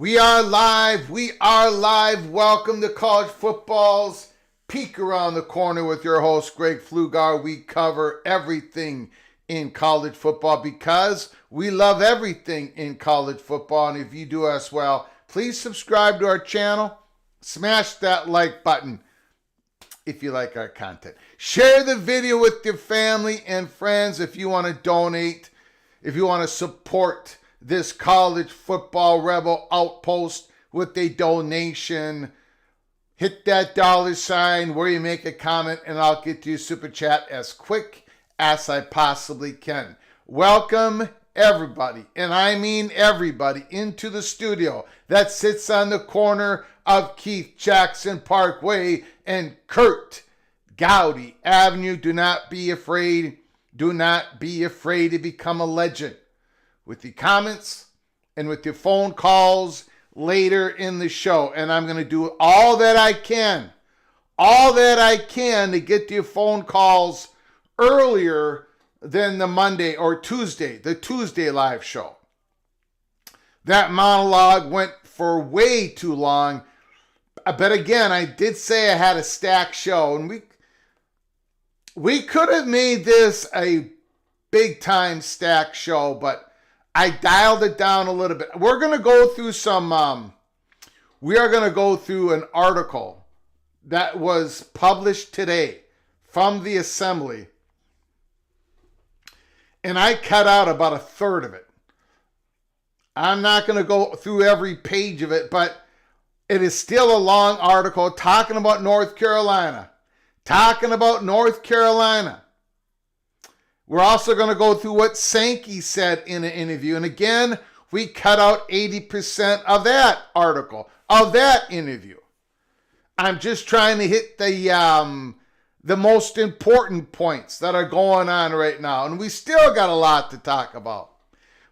We are live. We are live. Welcome to College Football's Peek Around the Corner with your host, Greg Pflugar. We cover everything in college football because we love everything in college football. And if you do as well, please subscribe to our channel. Smash that like button if you like our content. Share the video with your family and friends if you want to donate, if you want to support this college football rebel outpost with a donation. Hit that $ where you make a comment and I'll get to your super chat as quick as I possibly can. Welcome everybody, and I mean everybody, into the studio that sits on the corner of Keith Jackson Parkway and Kurt Gowdy Avenue. Do not be afraid. Do not be afraid to become a legend. With the comments and with the phone calls later in the show. And I'm going to do all that I can to get your phone calls earlier than the Monday or Tuesday, the Tuesday live show. That monologue went for way too long. But again, I did say I had a stacked show, and we could have made this a big time stacked show, but I dialed it down a little bit. We're going to go through we are going to go through an article that was published today from the Assembly. And I cut out about a third of it. I'm not going to go through every page of it, but it is still a long article talking about North Carolina. We're also going to go through what Sankey said in an interview. And again, we cut out 80% of that article, of that interview. I'm just trying to hit the most important points that are going on right now. And we still got a lot to talk about.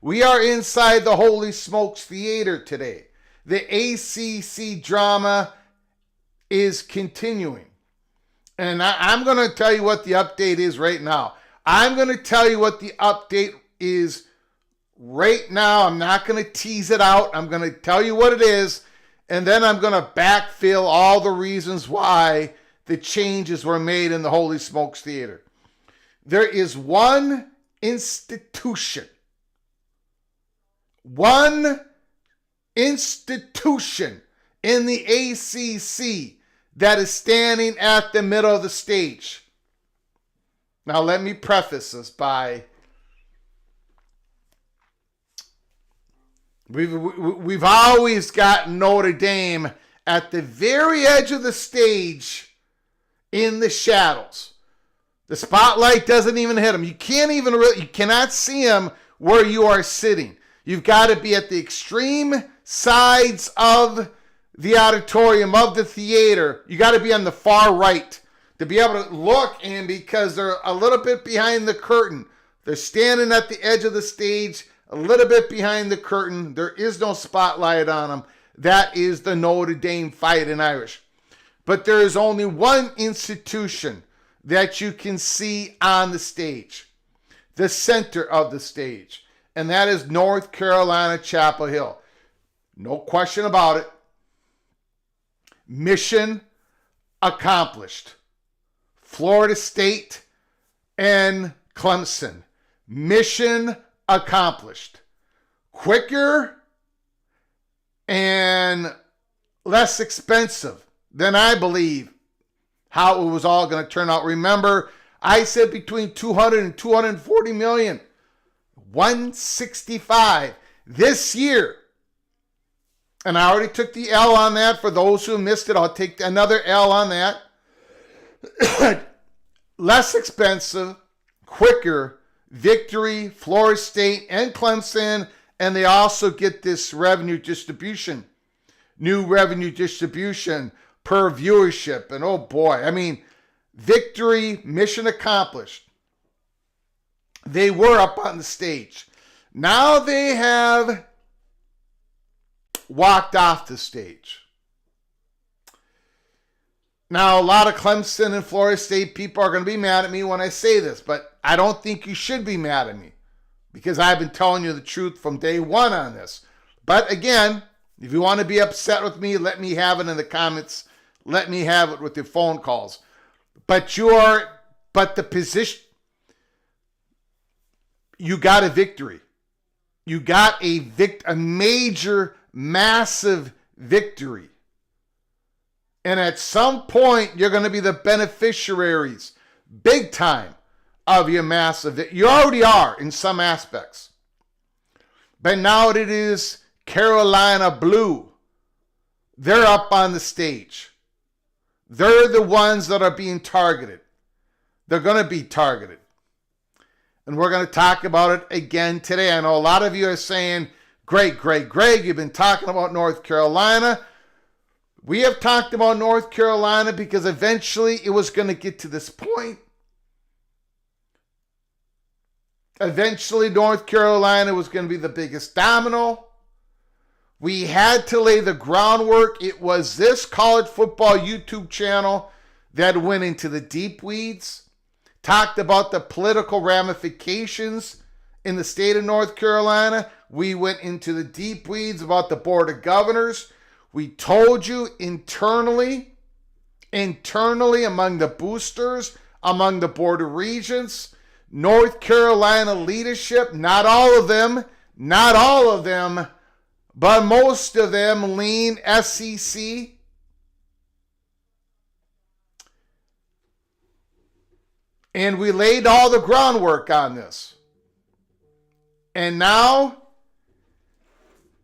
We are inside the Holy Smokes Theater today. The ACC drama is continuing. And I'm going to tell you what the update is right now. I'm going to tell you what the update is right now. I'm not going to tease it out. I'm going to tell you what it is. And then I'm going to backfill all the reasons why the changes were made in the Holy Smokes Theater. There is one institution in the ACC that is standing at the middle of the stage. Now, let me preface this by we've always got Notre Dame at the very edge of the stage in the shadows. The spotlight doesn't even hit them. You cannot see them where you are sitting. You've got to be at the extreme sides of the auditorium, of the theater. You got to be on the far right to be able to look in, because they're a little bit behind the curtain. They're standing at the edge of the stage, a little bit behind the curtain. There is no spotlight on them. That is the Notre Dame Fighting Irish. But there is only one institution that you can see on the stage, the center of the stage, and that is North Carolina Chapel Hill. No question about it. Mission accomplished. Florida State and Clemson. Mission accomplished. Quicker and less expensive than I believe how it was all going to turn out. Remember, I said between 200 and 240 million. 165 this year. And I already took the L on that. For those who missed it, I'll take another L on that. Less expensive, quicker, Victory, Florida State, and Clemson. And they also get this revenue distribution. New revenue distribution per viewership. And oh boy, I mean, Victory, mission accomplished. They were up on the stage. Now they have walked off the stage. Now, a lot of Clemson and Florida State people are going to be mad at me when I say this, but I don't think you should be mad at me, because I've been telling you the truth from day one on this. But again, if you want to be upset with me, let me have it in the comments. Let me have it with your phone calls. But the position, you got a victory. You got a major, massive victory. And at some point, you're going to be the beneficiaries, big time, of your massive victory. You already are in some aspects. But now it is Carolina Blue. They're up on the stage. They're the ones that are being targeted. They're going to be targeted. And we're going to talk about it again today. I know a lot of you are saying, Greg, you've been talking about North Carolina. We have talked about North Carolina because eventually it was going to get to this point. Eventually North Carolina was going to be the biggest domino. We had to lay the groundwork. It was this college football YouTube channel that went into the deep weeds. Talked about the political ramifications in the state of North Carolina. We went into the deep weeds about the Board of Governors. We told you internally among the boosters, among the Board of Regents, North Carolina leadership, not all of them, but most of them lean SEC. And we laid all the groundwork on this. And now,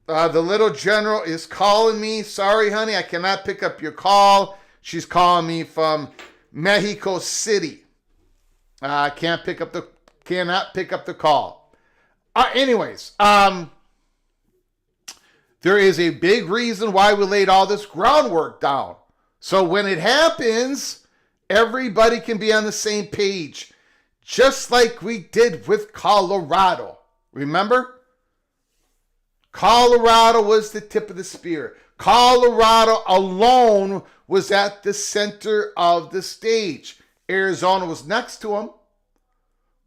the little general is calling me. Sorry, honey, I cannot pick up your call. She's calling me from Mexico City. I cannot pick up the call. Anyways, there is a big reason why we laid all this groundwork down So when it happens, everybody can be on the same page, just like we did with Colorado. Remember? Colorado was the tip of the spear. Colorado alone was at the center of the stage. Arizona was next to them,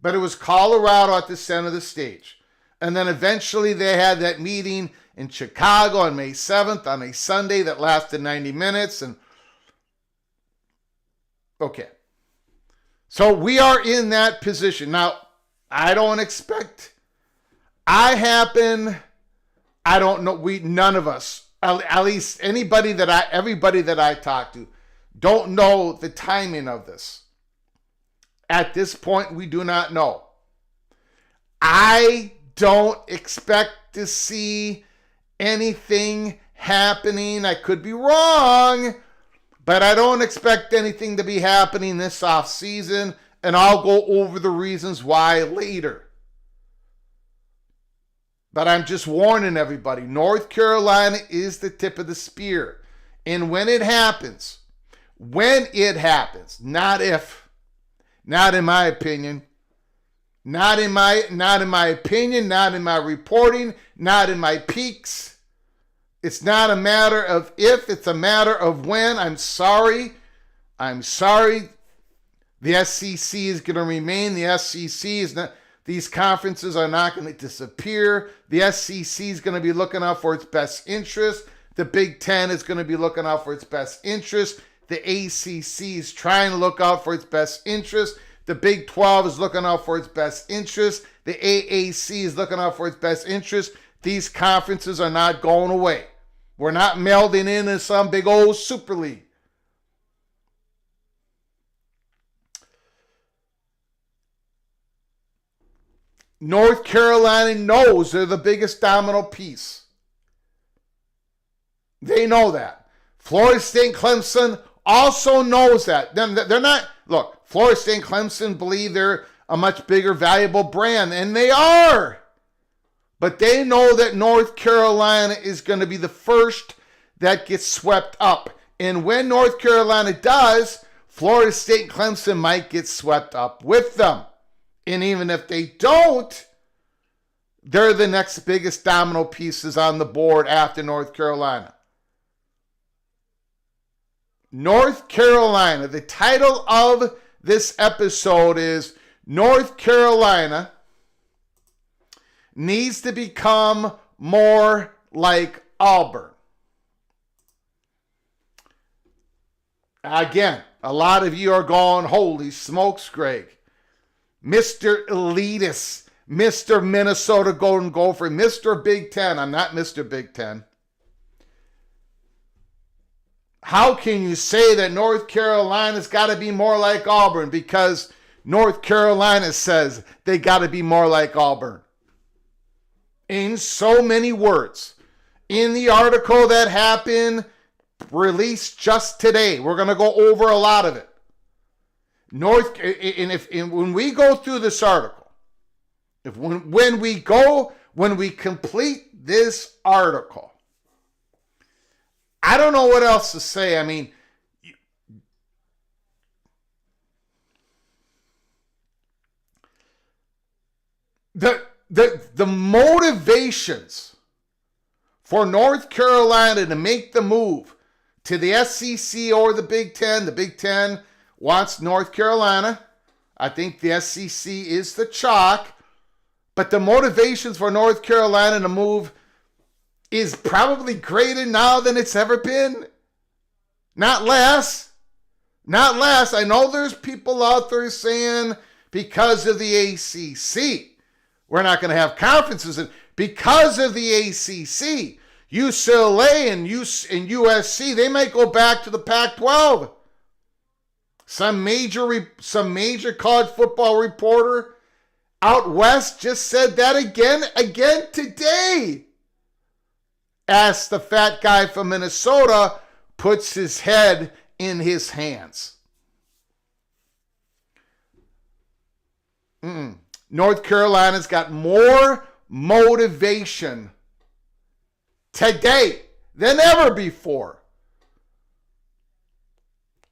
but it was Colorado at the center of the stage. And then eventually they had that meeting in Chicago on May 7th on a Sunday that lasted 90 minutes. And okay. So we are in that position. Now, I don't know, none of us, at least everybody that I talk to, don't know the timing of this. At this point, we do not know. I don't expect to see anything happening. I could be wrong, but I don't expect anything to be happening this offseason, and I'll go over the reasons why later. But I'm just warning everybody, North Carolina is the tip of the spear. And when it happens, not if, not in my opinion, not in my opinion, not in my reporting, not in my peaks. It's not a matter of if, it's a matter of when. I'm sorry. The SEC is going to remain. The SEC is not, these conferences are not going to disappear. The SEC is going to be looking out for its best interest. The Big Ten is going to be looking out for its best interest. The ACC is trying to look out for its best interest. The Big 12 is looking out for its best interest. The AAC is looking out for its best interest. These conferences are not going away. We're not melding into some big old Super League. North Carolina knows they're the biggest domino piece. They know that. Florida State and Clemson also knows that. They're not, look, Florida State and Clemson believe they're a much bigger, valuable brand, and they are. But they know that North Carolina is going to be the first that gets swept up. And when North Carolina does, Florida State and Clemson might get swept up with them. And even if they don't, they're the next biggest domino pieces on the board after North Carolina. North Carolina, the title of this episode is North Carolina needs to become more like Auburn. Again, a lot of you are going, holy smokes, Greg. Mr. Elitist, Mr. Minnesota Golden Gopher, Mr. Big Ten. I'm not Mr. Big Ten. How can you say that North Carolina's got to be more like Auburn? Because North Carolina says they got to be more like Auburn. In so many words. In the article that happened, released just today, we're going to go over a lot of it. When we go through this article, when we complete this article, I don't know what else to say. I mean, the motivations for North Carolina to make the move to the SEC or the Big Ten wants North Carolina. I think the SEC is the chalk. But the motivations for North Carolina to move is probably greater now than it's ever been. Not less. Not less. I know there's people out there saying because of the ACC, we're not going to have conferences. And because of the ACC, UCLA and USC, they might go back to the Pac-12. Some major college football reporter out west just said that again today. As the fat guy from Minnesota puts his head in his hands. North Carolina's got more motivation today than ever before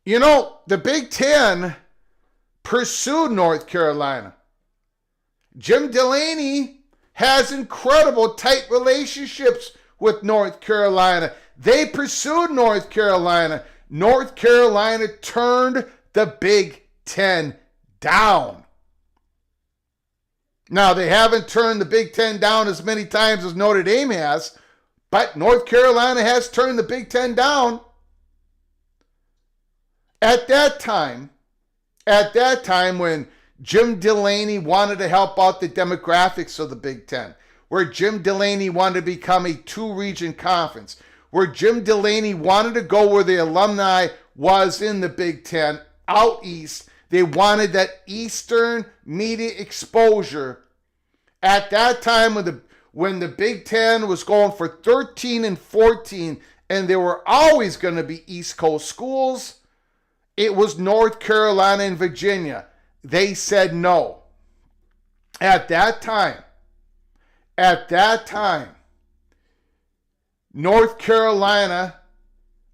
You know, the Big Ten pursued North Carolina. Jim Delaney has incredible tight relationships with North Carolina. They pursued North Carolina. North Carolina turned the Big Ten down. Now, they haven't turned the Big Ten down as many times as Notre Dame has, but North Carolina has turned the Big Ten down. At that time when Jim Delaney wanted to help out the demographics of the Big Ten, where Jim Delaney wanted to become a two-region conference, where Jim Delaney wanted to go where the alumni was in the Big Ten, out east. They wanted that Eastern media exposure. At that time when the Big Ten was going for 13-14, and there were always going to be East Coast schools, it was North Carolina and Virginia. They said no. At that time, North Carolina,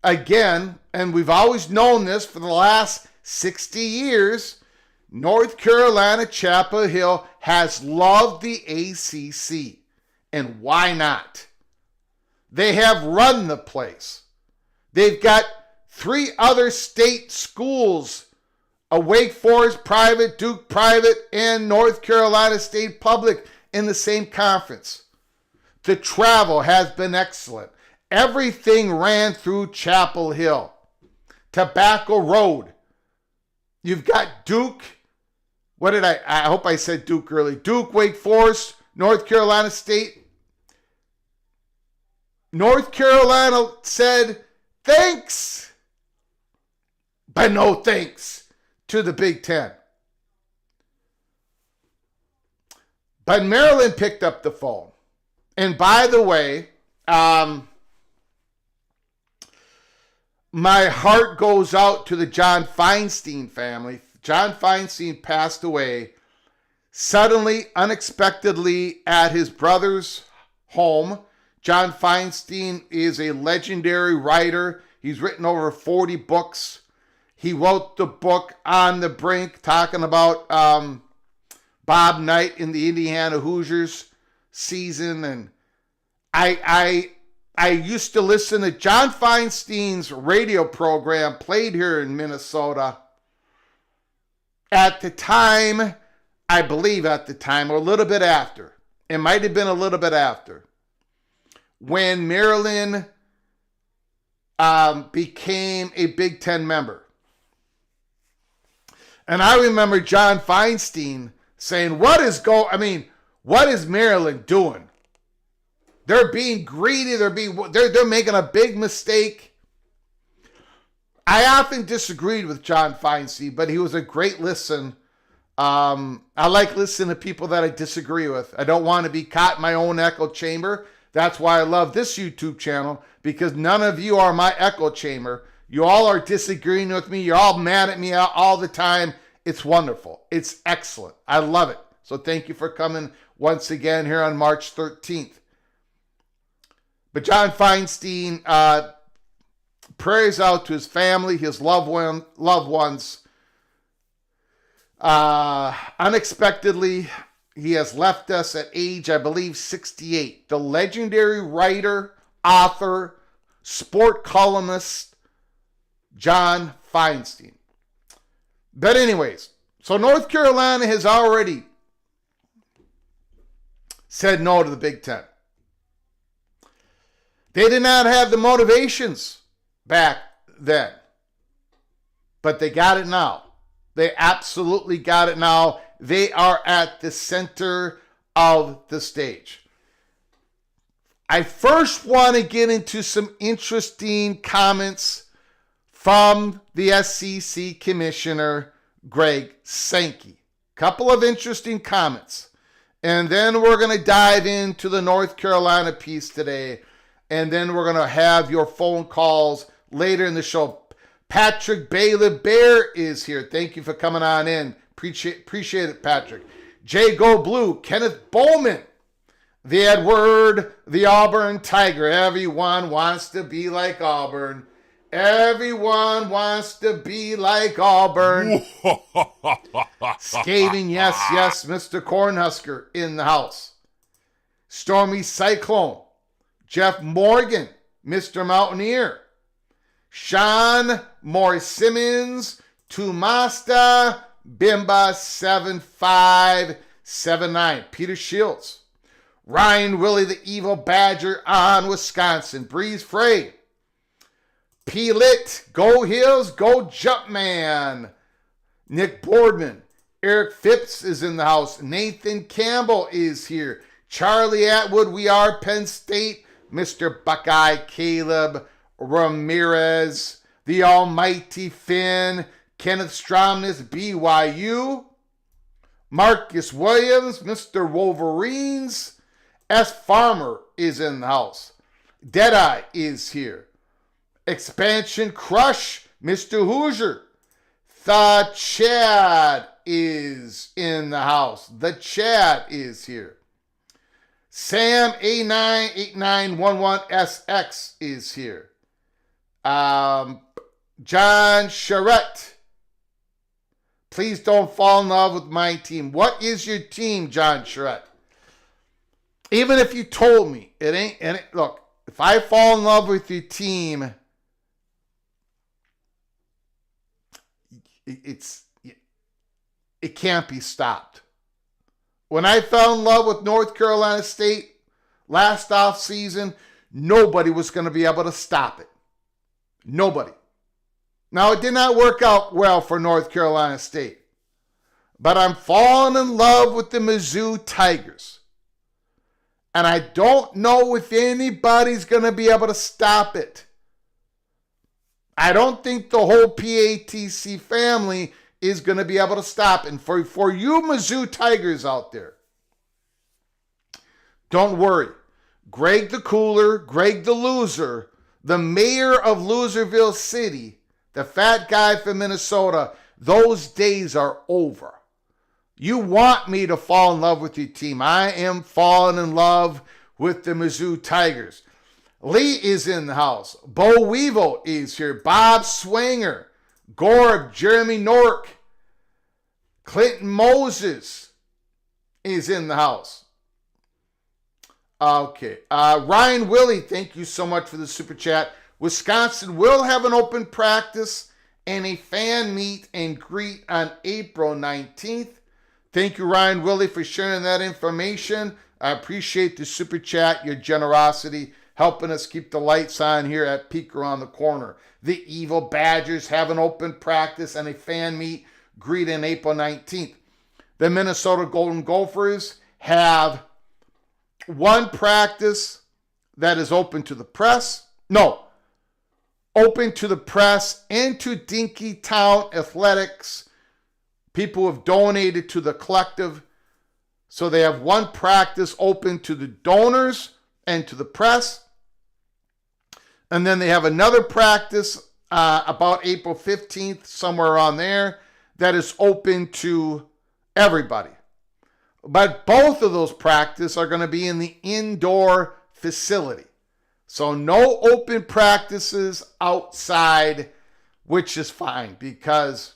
again, and we've always known this for the last 60 years, North Carolina, Chapel Hill has loved the ACC. And why not? They have run the place. They've got 3 other state schools, a Wake Forest private, Duke private, and North Carolina State public in the same conference. The travel has been excellent. Everything ran through Chapel Hill. Tobacco Road. You've got Duke. I hope I said Duke early. Duke, Wake Forest, North Carolina State. North Carolina said thanks, but no thanks to the Big Ten. But Maryland picked up the phone. And by the way, my heart goes out to the John Feinstein family. John Feinstein passed away suddenly, unexpectedly at his brother's home. John Feinstein is a legendary writer. He's written over 40 books. He wrote the book On the Brink, talking about Bob Knight in the Indiana Hoosiers season. And I used to listen to John Feinstein's radio program, played here in Minnesota. At the time, I believe at the time, or a little bit after, it might have been a little bit after, when Maryland became a Big Ten member. And I remember John Feinstein saying, what is Maryland doing? They're being greedy. They're making a big mistake. I often disagreed with John Feinstein, but he was a great listen. I like listening to people that I disagree with. I don't want to be caught in my own echo chamber. That's why I love this YouTube channel, because none of you are my echo chamber. You all are disagreeing with me. You're all mad at me all the time. It's wonderful. It's excellent. I love it. So thank you for coming once again here on March 13th. But John Feinstein, prayers out to his family, his loved ones. Unexpectedly, he has left us at age, I believe, 68. The legendary writer, author, sport columnist, John Feinstein. But anyways, so North Carolina has already said no to the Big Ten. They did not have the motivations back then, but they got it now. They absolutely got it now. They are at the center of the stage. I first want to get into some interesting comments from the SEC Commissioner Greg Sankey. Couple of interesting comments. And then we're going to dive into the North Carolina piece today. And then we're going to have your phone calls later in the show. Patrick Bailey Bear is here. Thank you for coming on in. Appreciate it, Patrick. Jay Go Blue, Kenneth Bowman, the Edward, the Auburn Tiger. Everyone wants to be like Auburn. Everyone wants to be like Auburn. Scathing, yes, Mr. Cornhusker in the house. Stormy Cyclone. Jeff Morgan, Mr. Mountaineer. Sean Morris Simmons, Tumasta Bimba 7579. Peter Shields. Ryan Willie the Evil Badger on Wisconsin. Breeze Frey. P-Lit, Go Hills, Go Jumpman. Nick Boardman. Eric Phipps is in the house. Nathan Campbell is here. Charlie Atwood, we are Penn State. Mr. Buckeye Caleb Ramirez. The Almighty Finn. Kenneth Stromness, BYU. Marcus Williams, Mr. Wolverines. S. Farmer is in the house. Deadeye is here. Expansion Crush, Mr. Hoosier. The Chad is in the house. The Chad is here. Sam A98911SX is here. John Charette. Please don't fall in love with my team. What is your team, John Charette? Even if you told me, it ain't. And look, if I fall in love with your team, it can't be stopped. When I fell in love with North Carolina State last off season, nobody was going to be able to stop it. Nobody. Now, it did not work out well for North Carolina State, but I'm falling in love with the Mizzou Tigers. And I don't know if anybody's going to be able to stop it. I don't think the whole PATC family is going to be able to stop it. And for you Mizzou Tigers out there, don't worry. Greg the Cooler, Greg the Loser, the mayor of Loserville City, the fat guy from Minnesota, those days are over. You want me to fall in love with your team. I am falling in love with the Mizzou Tigers. Lee is in the house. Bo Weevil is here. Bob Swanger. Gorb, Jeremy Nork. Clinton Moses is in the house. Okay. Ryan Willie, thank you so much for the super chat. Wisconsin will have an open practice and a fan meet and greet on April 19th. Thank you, Ryan Willie, for sharing that information. I appreciate the super chat, your generosity, helping us keep the lights on here at Peek Around the Corner. The Evil Badgers have an open practice and a fan meet greet on April 19th. The Minnesota Golden Gophers have one practice that is open to the press. No, open to the press and to Dinkytown Athletics. People have donated to the collective. So they have one practice open to the donors and to the press. And then they have another practice about April 15th, somewhere around there, that is open to everybody. But both of those practices are going to be in the indoor facility. So no open practices outside, which is fine because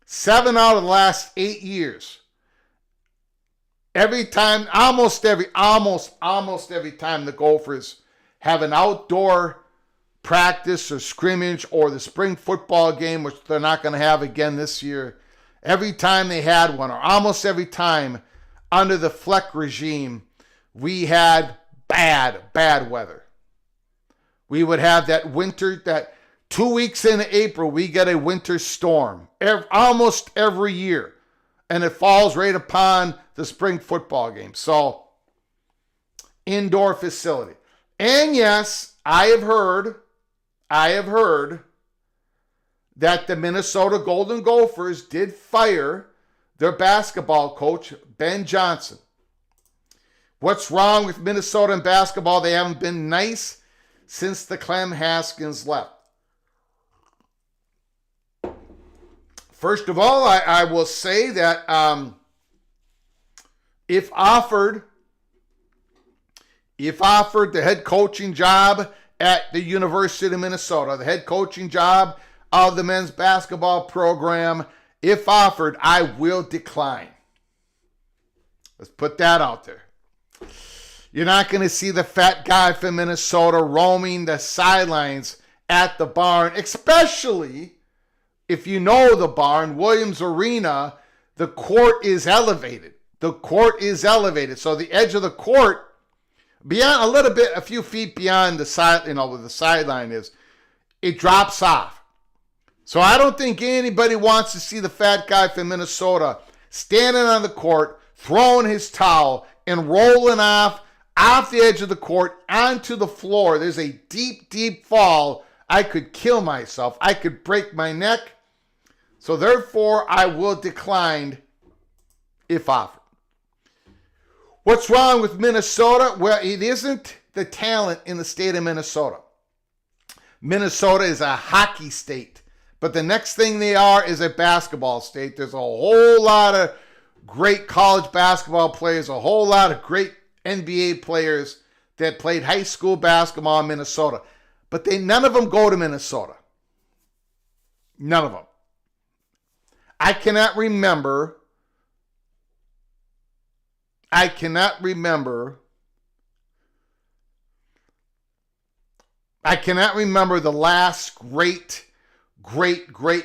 7 out of the last 8 years, almost every time the Gophers have an outdoor practice or scrimmage or the spring football game, which they're not going to have again this year, every time they had one, or almost every time under the Fleck regime, we had bad weather. We would have that winter, that 2 weeks into April, we get a winter storm almost every year. And it falls right upon the spring football game. So, indoor facility. And yes, I have heard that the Minnesota Golden Gophers did fire their basketball coach, Ben Johnson. What's wrong with Minnesota in basketball? They haven't been nice since the Clem Haskins left. First of all, I will say that if offered the head coaching job at the University of Minnesota, the head coaching job of the men's basketball program. If offered, I will decline. Let's put that out there. You're not going to see the fat guy from Minnesota roaming the sidelines at the barn, especially if you know the barn, Williams Arena, the court is elevated. The court is elevated. So the edge of the court, beyond a little bit, a few feet beyond the side, where the sideline is, it drops off. So I don't think anybody wants to see the fat guy from Minnesota standing on the court, throwing his towel, and rolling off the edge of the court onto the floor. There's a deep, deep fall. I could kill myself. I could break my neck. So therefore, I will decline if offered. What's wrong with Minnesota? Well, it isn't the talent in the state of Minnesota. Minnesota is a hockey state. But the next thing they are is a basketball state. There's a whole lot of great college basketball players, a whole lot of great NBA players that played high school basketball in Minnesota. But none of them go to Minnesota. None of them. I cannot remember the last great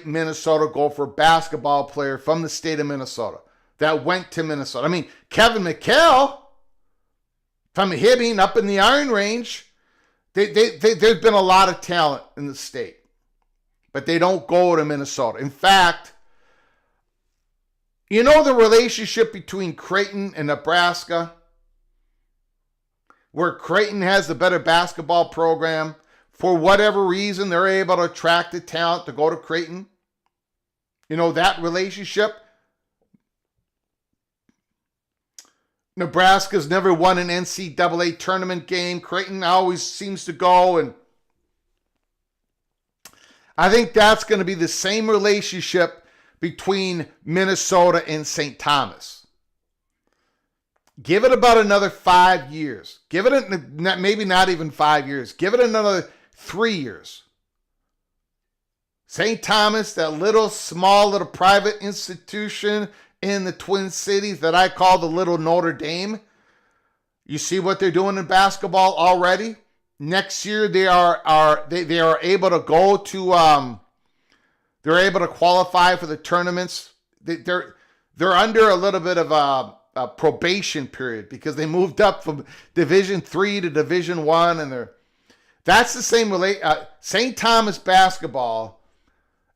Minnesota Gopher basketball player from the state of Minnesota that went to Minnesota. I mean, Kevin McHale from Hibbing up in the Iron Range, there's been a lot of talent in the state, but they don't go to Minnesota. In fact, you know the relationship between Creighton and Nebraska, where Creighton has the better basketball program. For whatever reason, they're able to attract the talent to go to Creighton. You know that relationship? Nebraska's never won an NCAA tournament game. Creighton always seems to go, and I think that's going to be the same relationship between Minnesota and St. Thomas. Give it about another 5 years. Give it maybe not even 5 years. Give it another 3 years. St. Thomas, that small little private institution in the Twin Cities that I call the little Notre Dame. You see what they're doing in basketball already? Next year they are able to go to they're able to qualify for the tournaments. They're under a little bit of a probation period because they moved up from Division III to Division I, and that's the same. St. Thomas basketball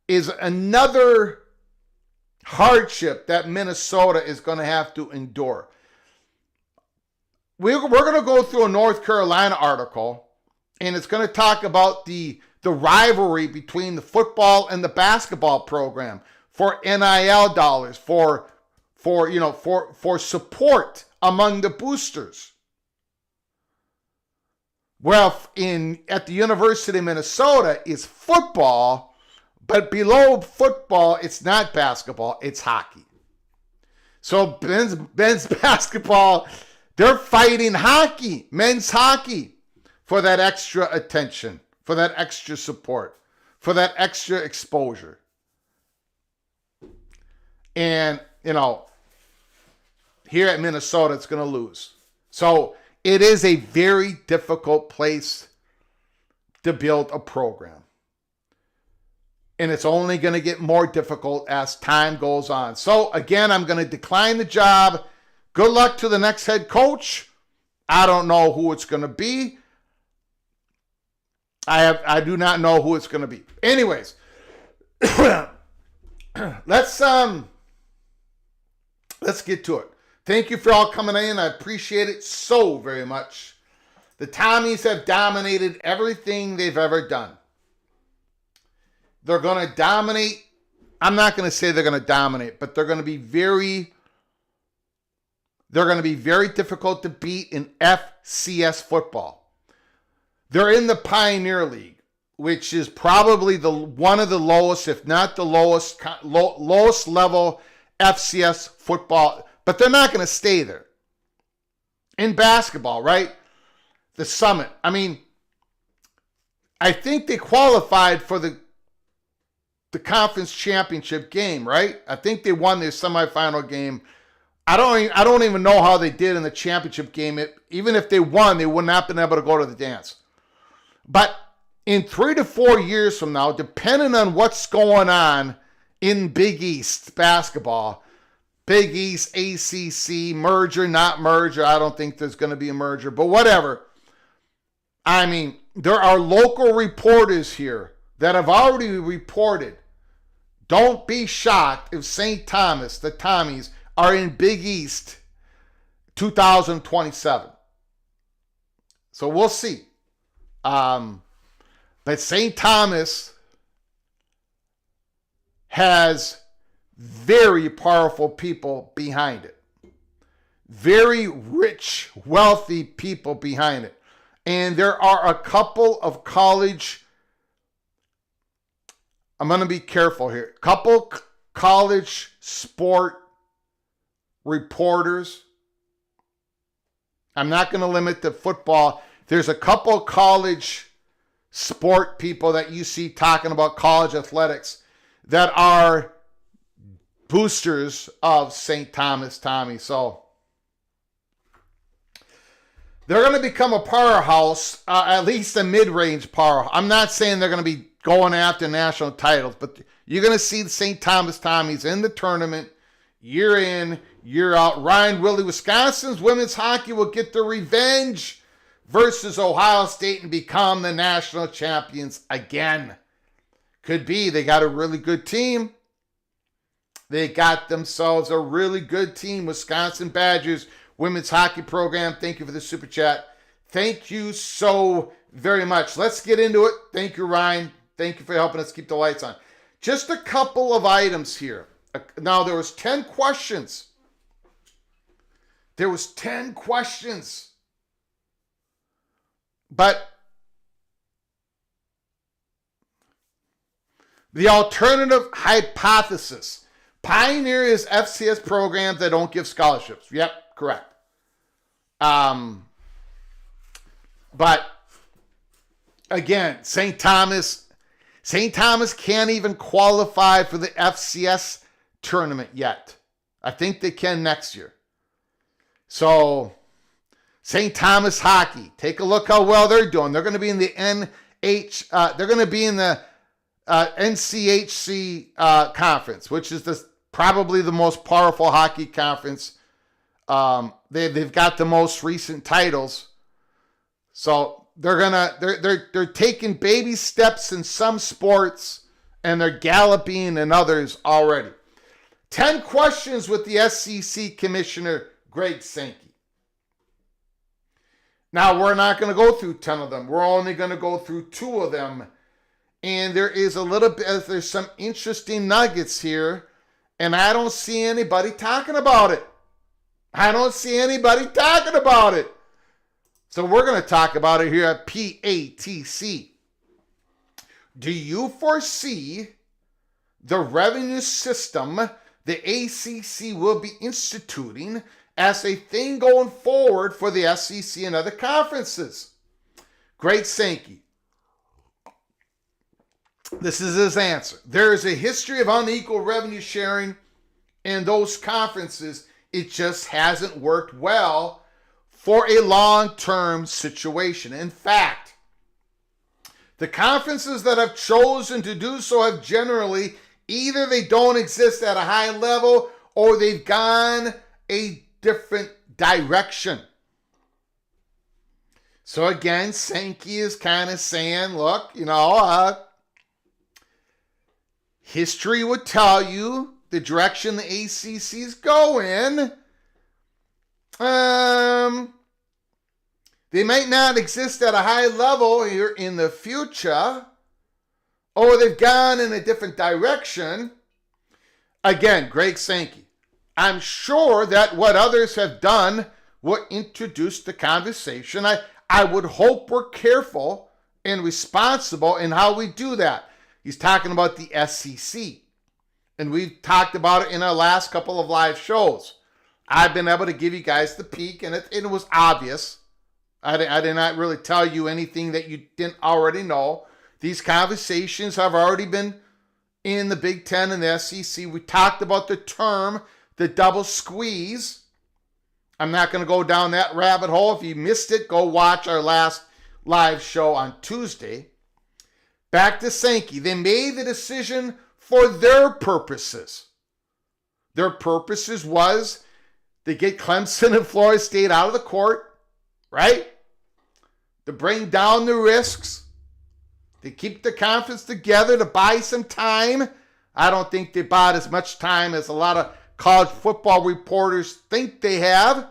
is another hardship that Minnesota is going to have to endure. We're going to go through a North Carolina article, and it's going to talk about the rivalry between the football and the basketball program for NIL dollars, for support among the boosters. Well, at the University of Minnesota is football, but below football, it's not basketball, it's hockey. So men's basketball, they're fighting hockey, men's hockey, for that extra attention, for that extra support, for that extra exposure. And, here at Minnesota, it's going to lose. So it is a very difficult place to build a program. And it's only going to get more difficult as time goes on. So again, I'm going to decline the job. Good luck to the next head coach. I don't know who it's going to be. I do not know who it's going to be. Anyways, let's get to it. Thank you for all coming in. I appreciate it so very much. The Tommies have dominated everything they've ever done. They're going to dominate. I'm not going to say they're going to dominate, but they're going to be very difficult to beat in FCS football. They're in the Pioneer League, which is probably one of the lowest, if not the lowest level FCS football. But they're not going to stay there. In basketball, right? The Summit. I mean, I think they qualified for the conference championship game, right? I think they won their semifinal game. I don't even know how they did in the championship game. Even if they won, they would not have been able to go to the dance. But in 3 to 4 years from now, depending on what's going on in Big East basketball, Big East, ACC, merger, not merger, I don't think there's going to be a merger, but whatever. I mean, there are local reporters here that have already reported. Don't be shocked if St. Thomas, the Tommies, are in Big East 2027. So we'll see. But St. Thomas has very powerful people behind it. Very rich, wealthy people behind it. And there are a couple of college, I'm going to be careful here, couple college sport reporters. I'm not going to limit to football. There's a couple college sport people that you see talking about college athletics that are boosters of St. Thomas Tommy. So they're going to become a powerhouse, at least a mid-range powerhouse. I'm not saying they're going to be going after national titles, but you're going to see the St. Thomas Tommies in the tournament year in, year out. Ryan Willie, Wisconsin's women's hockey will get their revenge versus Ohio State and become the national champions again. Could be. They got a really good team. They got themselves a really good team. Wisconsin Badgers women's hockey program. Thank you for the super chat. Thank you so very much. Let's get into it. Thank you, Ryan. Thank you for helping us keep the lights on. Just a couple of items here. Now, there was 10 questions. There was 10 questions. But the alternative hypothesis. Pioneer is FCS programs that don't give scholarships. Yep, correct. But again, St. Thomas can't even qualify for the FCS tournament yet. I think they can next year. So St. Thomas hockey, take a look how well they're doing. They're going to be in the NCHC conference, which is probably the most powerful hockey conference. They've got the most recent titles, so they're taking baby steps in some sports, and they're galloping in others already. 10 questions with the SEC Commissioner Greg Sankey. Now, we're not going to go through 10 of them. We're only going to go through 2 of them. And there's some interesting nuggets here. And I don't see anybody talking about it. So we're going to talk about it here at PATC. Do you foresee the revenue system the ACC will be instituting as a thing going forward for the SEC and other conferences? Greg Sankey. This is his answer. There is a history of unequal revenue sharing in those conferences. It just hasn't worked well for a long-term situation. In fact, the conferences that have chosen to do so have generally either they don't exist at a high level or they've gone a different direction. So again, Sankey is kind of saying, look, history would tell you the direction the ACC is going. They might not exist at a high level here in the future, or they've gone in a different direction. Again, Greg Sankey. I'm sure that what others have done will introduce the conversation. I would hope we're careful and responsible in how we do that. He's talking about the SEC. And we've talked about it in our last couple of live shows. I've been able to give you guys the peek, and it was obvious. I did not really tell you anything that you didn't already know. These conversations have already been in the Big Ten and the SEC. We talked about the term, the double squeeze. I'm not going to go down that rabbit hole. If you missed it, go watch our last live show on Tuesday. Back to Sankey. They made the decision for their purposes. Their purposes was to get Clemson and Florida State out of the court, right? To bring down the risks, to keep the conference together, to buy some time. I don't think they bought as much time as a lot of college football reporters think they have.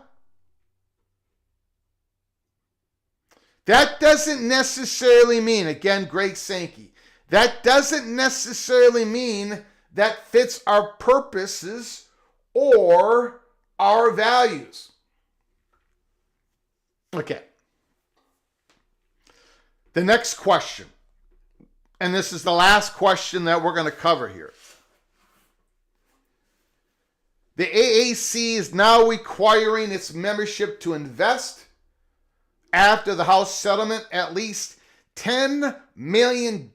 That doesn't necessarily mean, again, Greg Sankey, that doesn't necessarily mean that fits our purposes or our values. Okay. The next question, and this is the last question that we're going to cover here. The AAC is now requiring its membership to invest, after the House settlement, at least $10 million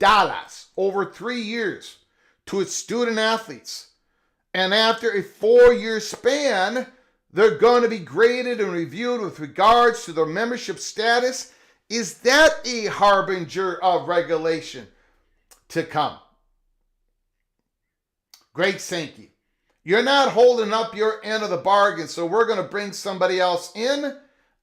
over 3 years to its student athletes. And after a 4-year span, they're going to be graded and reviewed with regards to their membership status. Is that a harbinger of regulation to come? Greg Sankey, you're not holding up your end of the bargain, so we're going to bring somebody else in.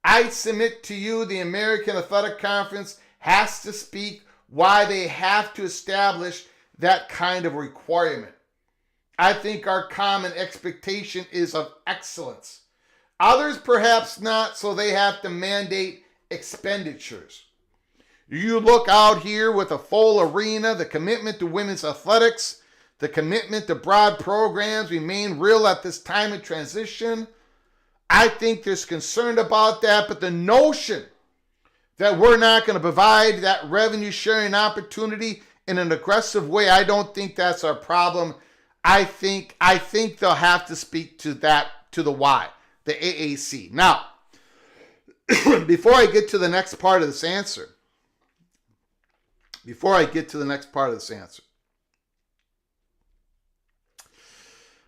I submit to you the American Athletic Conference has to speak why they have to establish that kind of requirement. I think our common expectation is of excellence. Others perhaps not, so they have to mandate expenditures. You look out here with a full arena, the commitment to women's athletics, the commitment to broad programs remain real at this time of transition. I think there's concern about that, but the notion that we're not going to provide that revenue sharing opportunity in an aggressive way, I don't think that's our problem. I think they'll have to speak to that, to the why, the AAC. Now, before I get to the next part of this answer,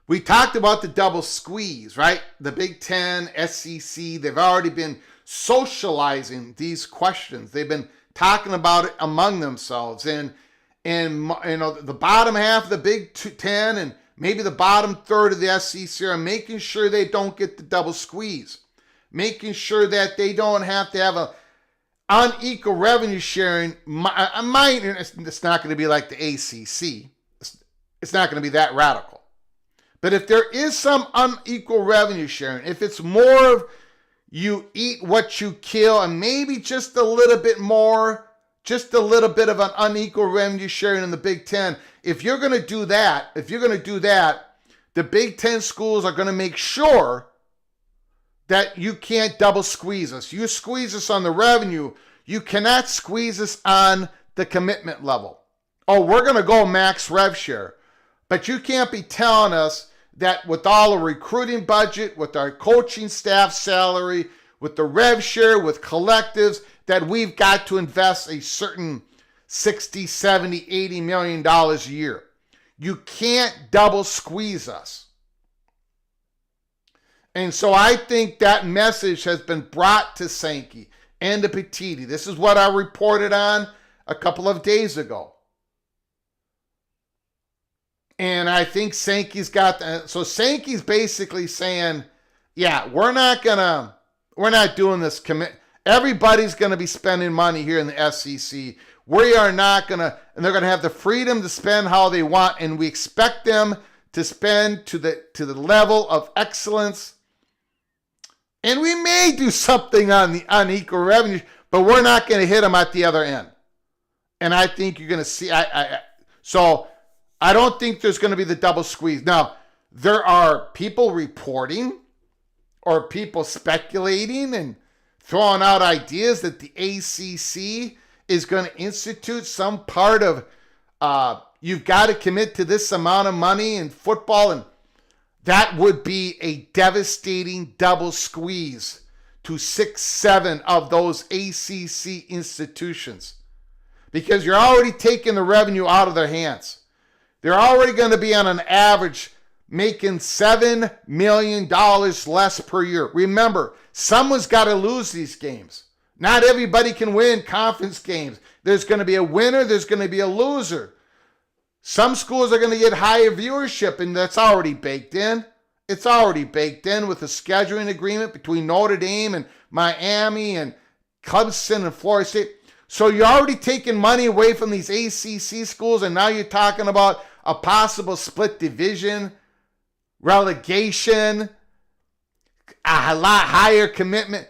we talked about the double squeeze, right? The Big Ten, SEC, they've already been socializing these questions. They've been talking about it among themselves. And you know, the bottom half of the Big Ten and maybe the bottom third of the SEC are making sure they don't get the double squeeze, making sure that they don't have to have a unequal revenue sharing. It's not going to be like the ACC. It's not going to be that radical. But if there is some unequal revenue sharing, if it's more of you eat what you kill and maybe just a little bit more, just a little bit of an unequal revenue sharing in the Big Ten, if you're going to do that, the Big Ten schools are going to make sure that you can't double squeeze us. You squeeze us on the revenue, you cannot squeeze us on the commitment level. Oh, we're going to go max rev share. But you can't be telling us that with all the recruiting budget, with our coaching staff salary, with the rev share, with collectives, that we've got to invest a certain $60, $70, $80 million a year. You can't double squeeze us. And so I think that message has been brought to Sankey and to Petiti. This is what I reported on a couple of days ago. And I think Sankey's got that. So Sankey's basically saying, yeah, we're not doing this commit. Everybody's going to be spending money here in the SEC. We are not going to, and they're going to have the freedom to spend how they want. And we expect them to spend to the level of excellence. And we may do something on the unequal revenue, but we're not going to hit them at the other end. And I think you're going to see, so I don't think there's going to be the double squeeze. Now, there are people reporting or people speculating and throwing out ideas that the ACC is going to institute some part of you've got to commit to this amount of money in football, and that would be a devastating double squeeze to 6, 7 of those ACC institutions, because you're already taking the revenue out of their hands. They're already going to be on an average making $7 million less per year. Remember, someone's got to lose these games. Not everybody can win conference games. There's going to be a winner, there's going to be a loser. Some schools are going to get higher viewership, and that's already baked in. It's already baked in with a scheduling agreement between Notre Dame and Miami and Clemson and Florida State. So you're already taking money away from these ACC schools, and now you're talking about a possible split division, relegation, a lot higher commitment.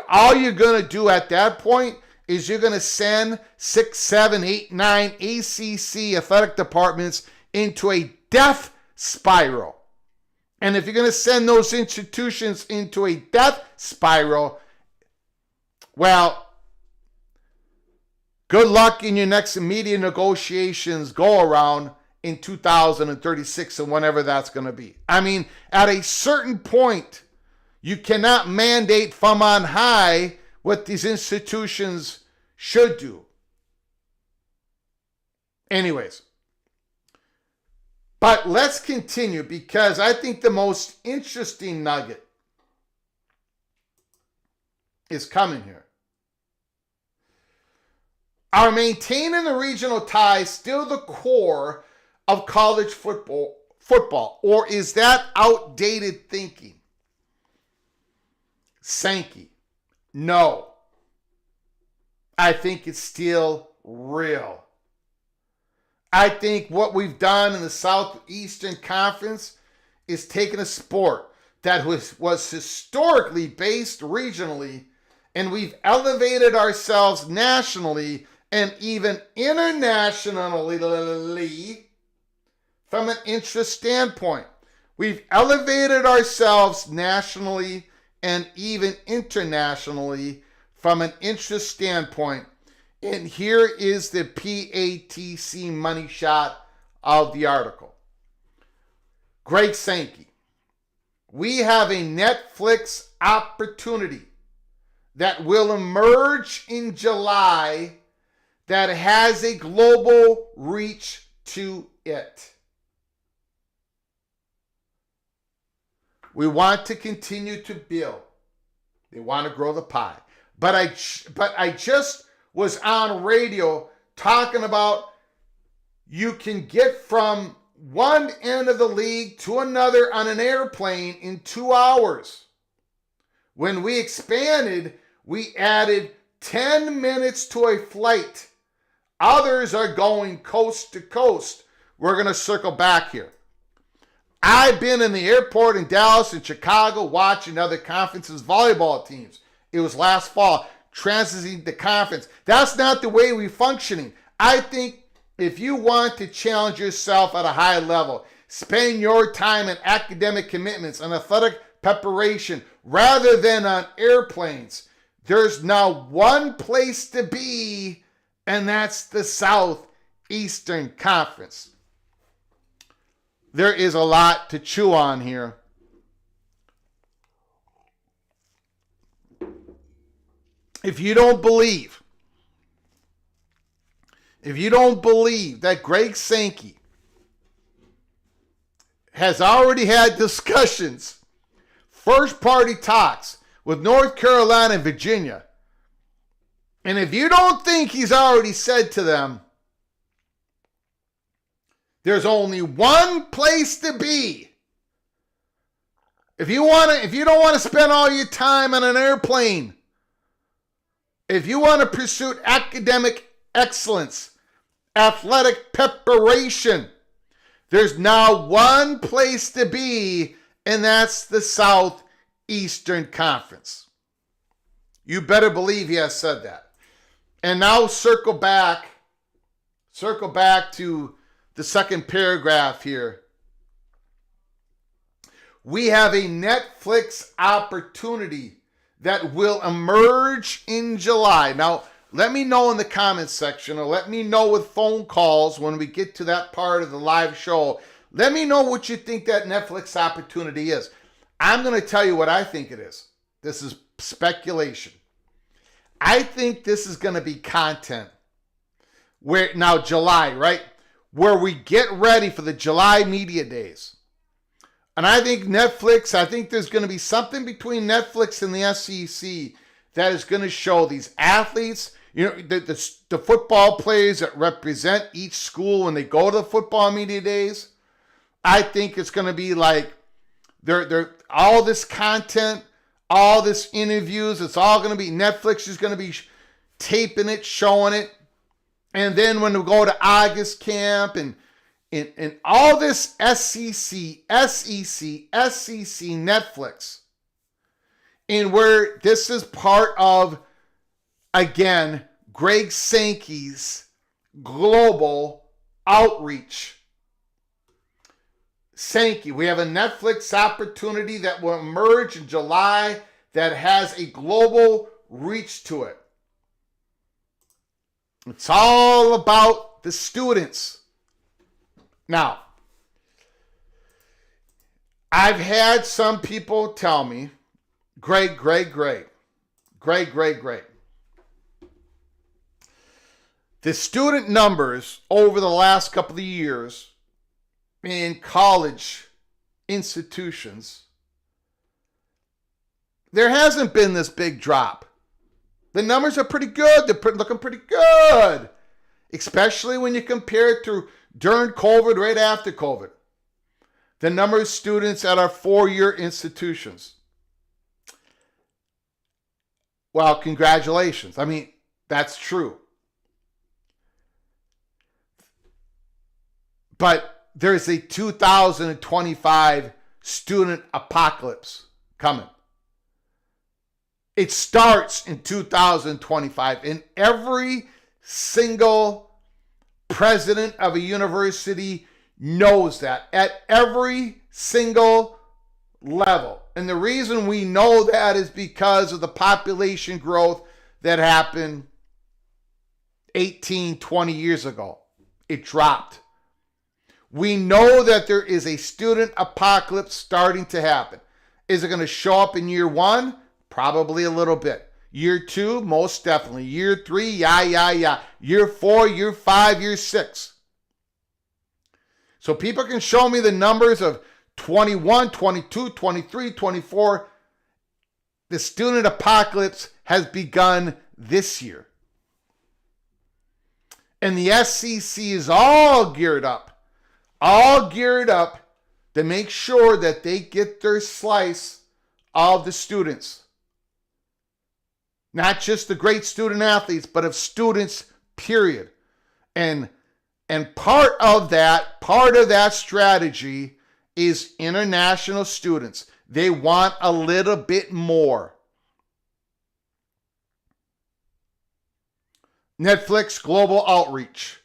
All you're going to do at that point is you're going to send 6, 7, 8, 9 ACC athletic departments into a death spiral. And if you're going to send those institutions into a death spiral, well, good luck in your next media negotiations go around in 2036 and whenever that's going to be. I mean, at a certain point, you cannot mandate from on high what these institutions should do. Anyways, but let's continue, because I think the most interesting nugget is coming here. Are maintaining the regional ties still the core of college football, or is that outdated thinking? Sankey, no. I think it's still real. I think what we've done in the Southeastern Conference is taking a sport that was historically based regionally, and we've elevated ourselves nationally and even internationally from an interest standpoint. We've elevated ourselves nationally and even internationally from an interest standpoint. And here is the PATC money shot of the article. Greg Sankey, we have a Netflix opportunity that will emerge in July that has a global reach to it. We want to continue to build. They want to grow the pie. But I just was on radio talking about you can get from one end of the league to another on an airplane in 2 hours. When we expanded, we added 10 minutes to a flight. Others are going coast to coast. We're going to circle back here. I've been in the airport in Dallas and Chicago watching other conferences' volleyball teams. It was last fall, transiting the conference. That's not the way we're functioning. I think if you want to challenge yourself at a high level, spend your time in academic commitments and athletic preparation rather than on airplanes. There's now one place to be, and that's the Southeastern Conference. There is a lot to chew on here. If you don't believe that Greg Sankey has already had discussions, first party talks with North Carolina and Virginia, and if you don't think he's already said to them, there's only one place to be. If you don't want to spend all your time on an airplane, if you want to pursue academic excellence, athletic preparation, there's now one place to be, and that's the Southeastern Conference. You better believe he has said that. And now circle back to the second paragraph here. We have a Netflix opportunity that will emerge in July. Now, let me know in the comments section, or let me know with phone calls when we get to that part of the live show. Let me know what you think that Netflix opportunity is. I'm going to tell you what I think it is. this is speculation. I think this is going to be content where now July, right? Where we get ready for the July media days. And I think I think there's going to be something between Netflix and the SEC that is going to show these athletes, the football players that represent each school when they go to the football media days. I think it's going to be like they're all this content, all this interviews. It's all going to be Netflix is going to be taping it, showing it. And then when we go to August camp and all this SEC, Netflix, and where this is part of, again, Greg Sankey's global outreach. Sankey, we have a Netflix opportunity that will emerge in July that has a global reach to it. It's all about the students. Now, I've had some people tell me, Greg. The student numbers over the last couple of years in college institutions, there hasn't been this big drop. The numbers are pretty good. They're looking pretty good, especially when you compare it to during COVID, right after COVID. The number of students at our four-year institutions. Well, congratulations. I mean, that's true. But there's a 2025 student apocalypse coming. It starts in 2025, and every single president of a university knows that at every single level. And the reason we know that is because of the population growth that happened 18, 20 years ago. It dropped. We know that there is a student apocalypse starting to happen. Is it going to show up in year one? Probably a little bit. Year two, most definitely. Year three, yeah. Year four, year five, year six. So people can show me the numbers of 21, 22, 23, 24. The student apocalypse has begun this year. And the SEC is all geared up to make sure that they get their slice of the students. Not just the great student athletes, but of students, period. And part of that strategy is international students. They want a little bit more. Netflix Global Outreach.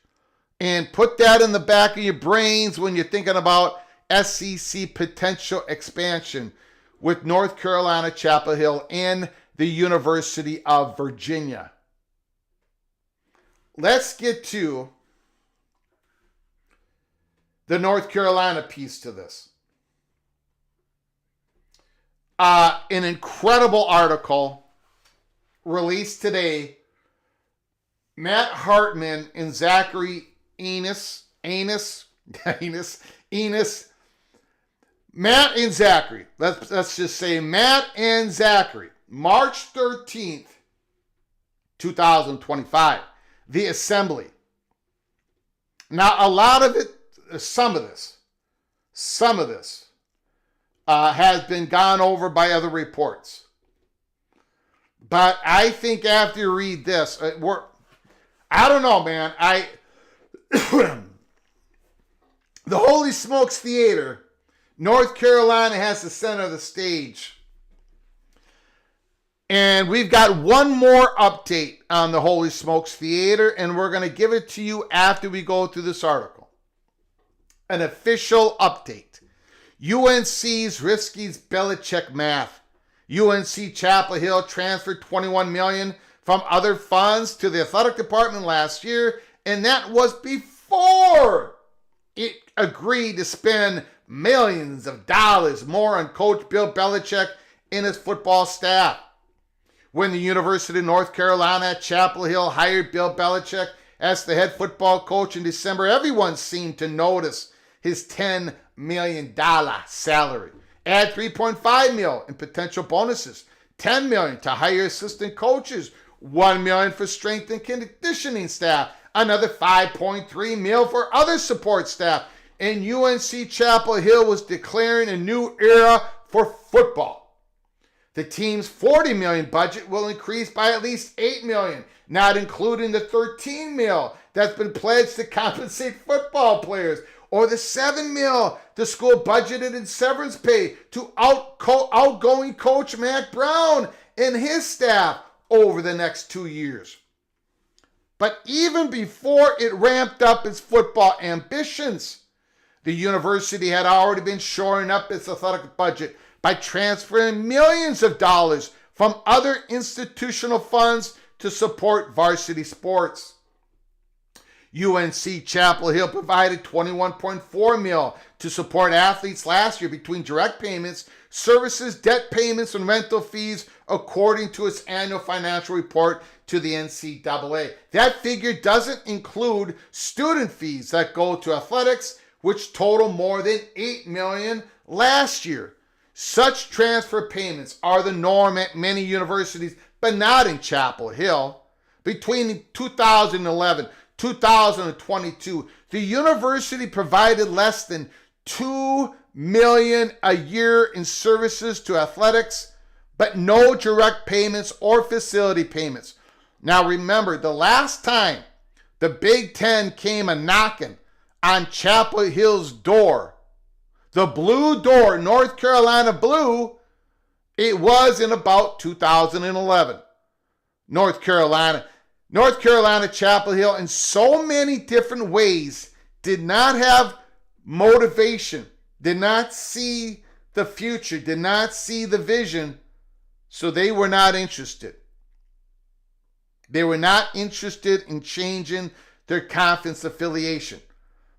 And put that in the back of your brains when you're thinking about SEC potential expansion with North Carolina, Chapel Hill, and the University of Virginia. Let's get to the North Carolina piece to this. An incredible article released today. Matt Hartman and Zachary Enos. Matt and Zachary. Let's just say Matt and Zachary. March 13th, 2025. The Assembly. Now, a lot of it, some of this has been gone over by other reports. But I think after you read this, I don't know, man. The Holy Smokes Theater, North Carolina has the center of the stage. And we've got one more update on the Holy Smokes Theater, and we're going to give it to you after we go through this article. An official update. UNC's Risky's Belichick math. UNC Chapel Hill transferred $21 million from other funds to the athletic department last year, and that was before it agreed to spend millions of dollars more on Coach Bill Belichick in its football staff. When the University of North Carolina at Chapel Hill hired Bill Belichick as the head football coach in December, everyone seemed to notice his $10 million salary. Add $3.5 million in potential bonuses, $10 million to hire assistant coaches, $1 million for strength and conditioning staff, another $5.3 million for other support staff, and UNC Chapel Hill was declaring a new era for football. The team's $40 million budget will increase by at least $8 million, not including the $13 million that's been pledged to compensate football players, or the $7 million the school budgeted in severance pay to outgoing coach Mack Brown and his staff over the next 2 years. But even before it ramped up its football ambitions, the university had already been shoring up its athletic budget by transferring millions of dollars from other institutional funds to support varsity sports. UNC Chapel Hill provided $21.4 million to support athletes last year between direct payments, services, debt payments, and rental fees, according to its annual financial report to the NCAA. That figure doesn't include student fees that go to athletics, which total more than $8 million last year. Such transfer payments are the norm at many universities, but not in Chapel Hill. Between 2011 2022, the university provided less than $2 million a year in services to athletics, but no direct payments or facility payments. Now remember, the last time the Big Ten came a-knocking on Chapel Hill's door, the blue door, North Carolina blue, it was in about 2011. North Carolina, Chapel Hill, in so many different ways, did not have motivation, did not see the future, did not see the vision, so they were not interested. They were not interested in changing their conference affiliation.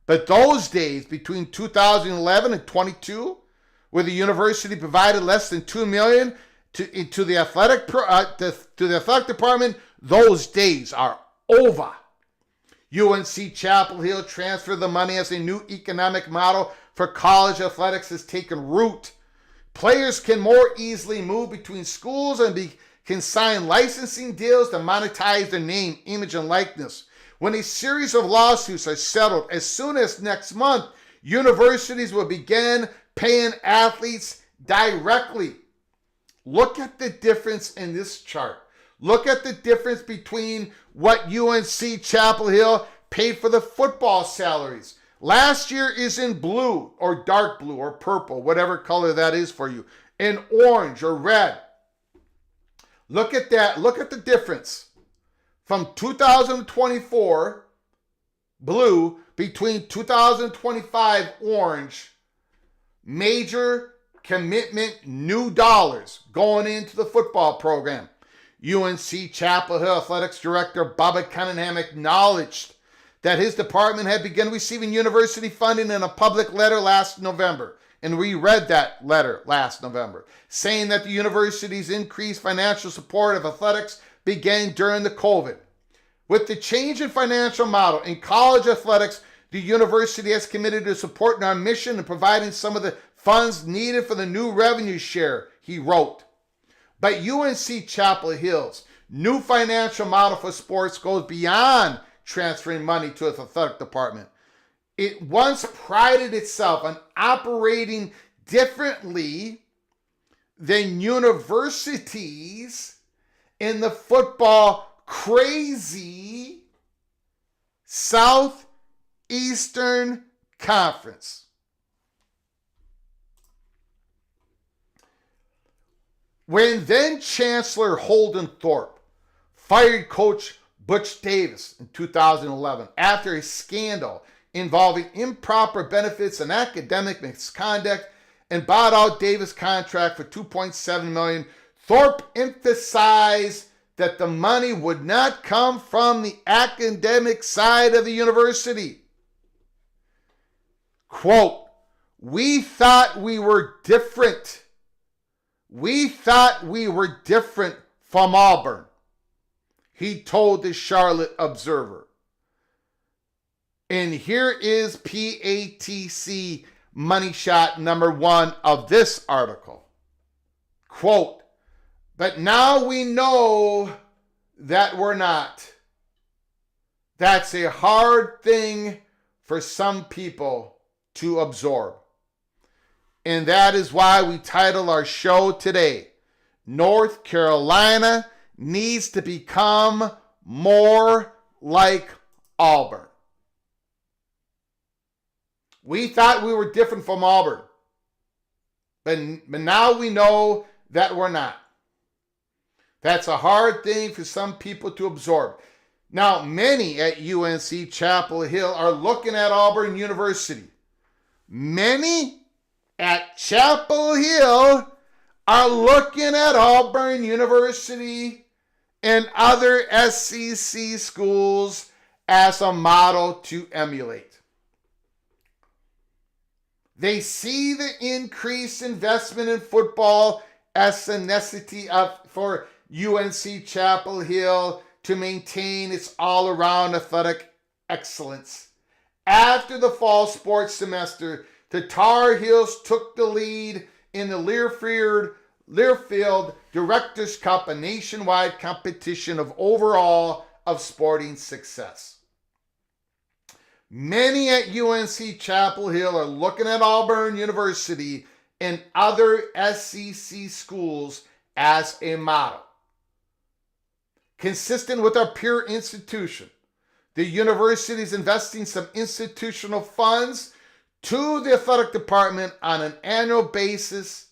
But those days, between 2011 and 22, where the university provided less than $2 million to the athletic department, those days are over. UNC Chapel Hill transferred the money as a new economic model for college athletics has taken root. Players can more easily move between schools and can sign licensing deals to monetize their name, image, and likeness. When a series of lawsuits are settled as soon as next month, universities will begin paying athletes directly. Look at the difference in this chart. Look at the difference between what UNC Chapel Hill paid for the football salaries. Last year is in blue or dark blue or purple, whatever color that is for you, in orange or red. Look at that. Look at the difference from 2024 blue between 2025 orange. Major commitment, new dollars going into the football program. UNC Chapel Hill Athletics Director Bubba Cunningham acknowledged that his department had begun receiving university funding in a public letter last November. And we read that letter last November, saying that the university's increased financial support of athletics began during the COVID. With the change in financial model in college athletics, the university has committed to supporting our mission and providing some of the funds needed for the new revenue share, he wrote. But UNC Chapel Hill's new financial model for sports goes beyond transferring money to its athletic department. It once prided itself on operating differently than universities in the football crazy Southeastern Conference. When then Chancellor Holden Thorpe fired Coach Butch Davis in 2011 after a scandal involving improper benefits and academic misconduct and bought out Davis' contract for $2.7 million, Thorpe emphasized that the money would not come from the academic side of the university. Quote, "We thought we were different. We thought we were different from Auburn, he told the Charlotte Observer. And here is PATC money shot number 1 of this article. Quote, "But now we know that we're not. That's a hard thing for some people to absorb." And that is why we title our show today, North Carolina Needs to Become More Like Auburn. We thought we were different from Auburn, but now we know that we're not. That's a hard thing for some people to absorb. Now, many at UNC Chapel Hill are looking at Auburn University. Many at Chapel Hill are looking at Auburn University and other SEC schools as a model to emulate. They see the increased investment in football as a necessity for UNC Chapel Hill to maintain its all-around athletic excellence. After the fall sports semester, the Tar Heels took the lead in the Learfield Directors Cup, a nationwide competition of sporting success. Many at UNC Chapel Hill are looking at Auburn University and other SEC schools as a model. Consistent with our peer institution, the university is investing some institutional funds to the athletic department on an annual basis.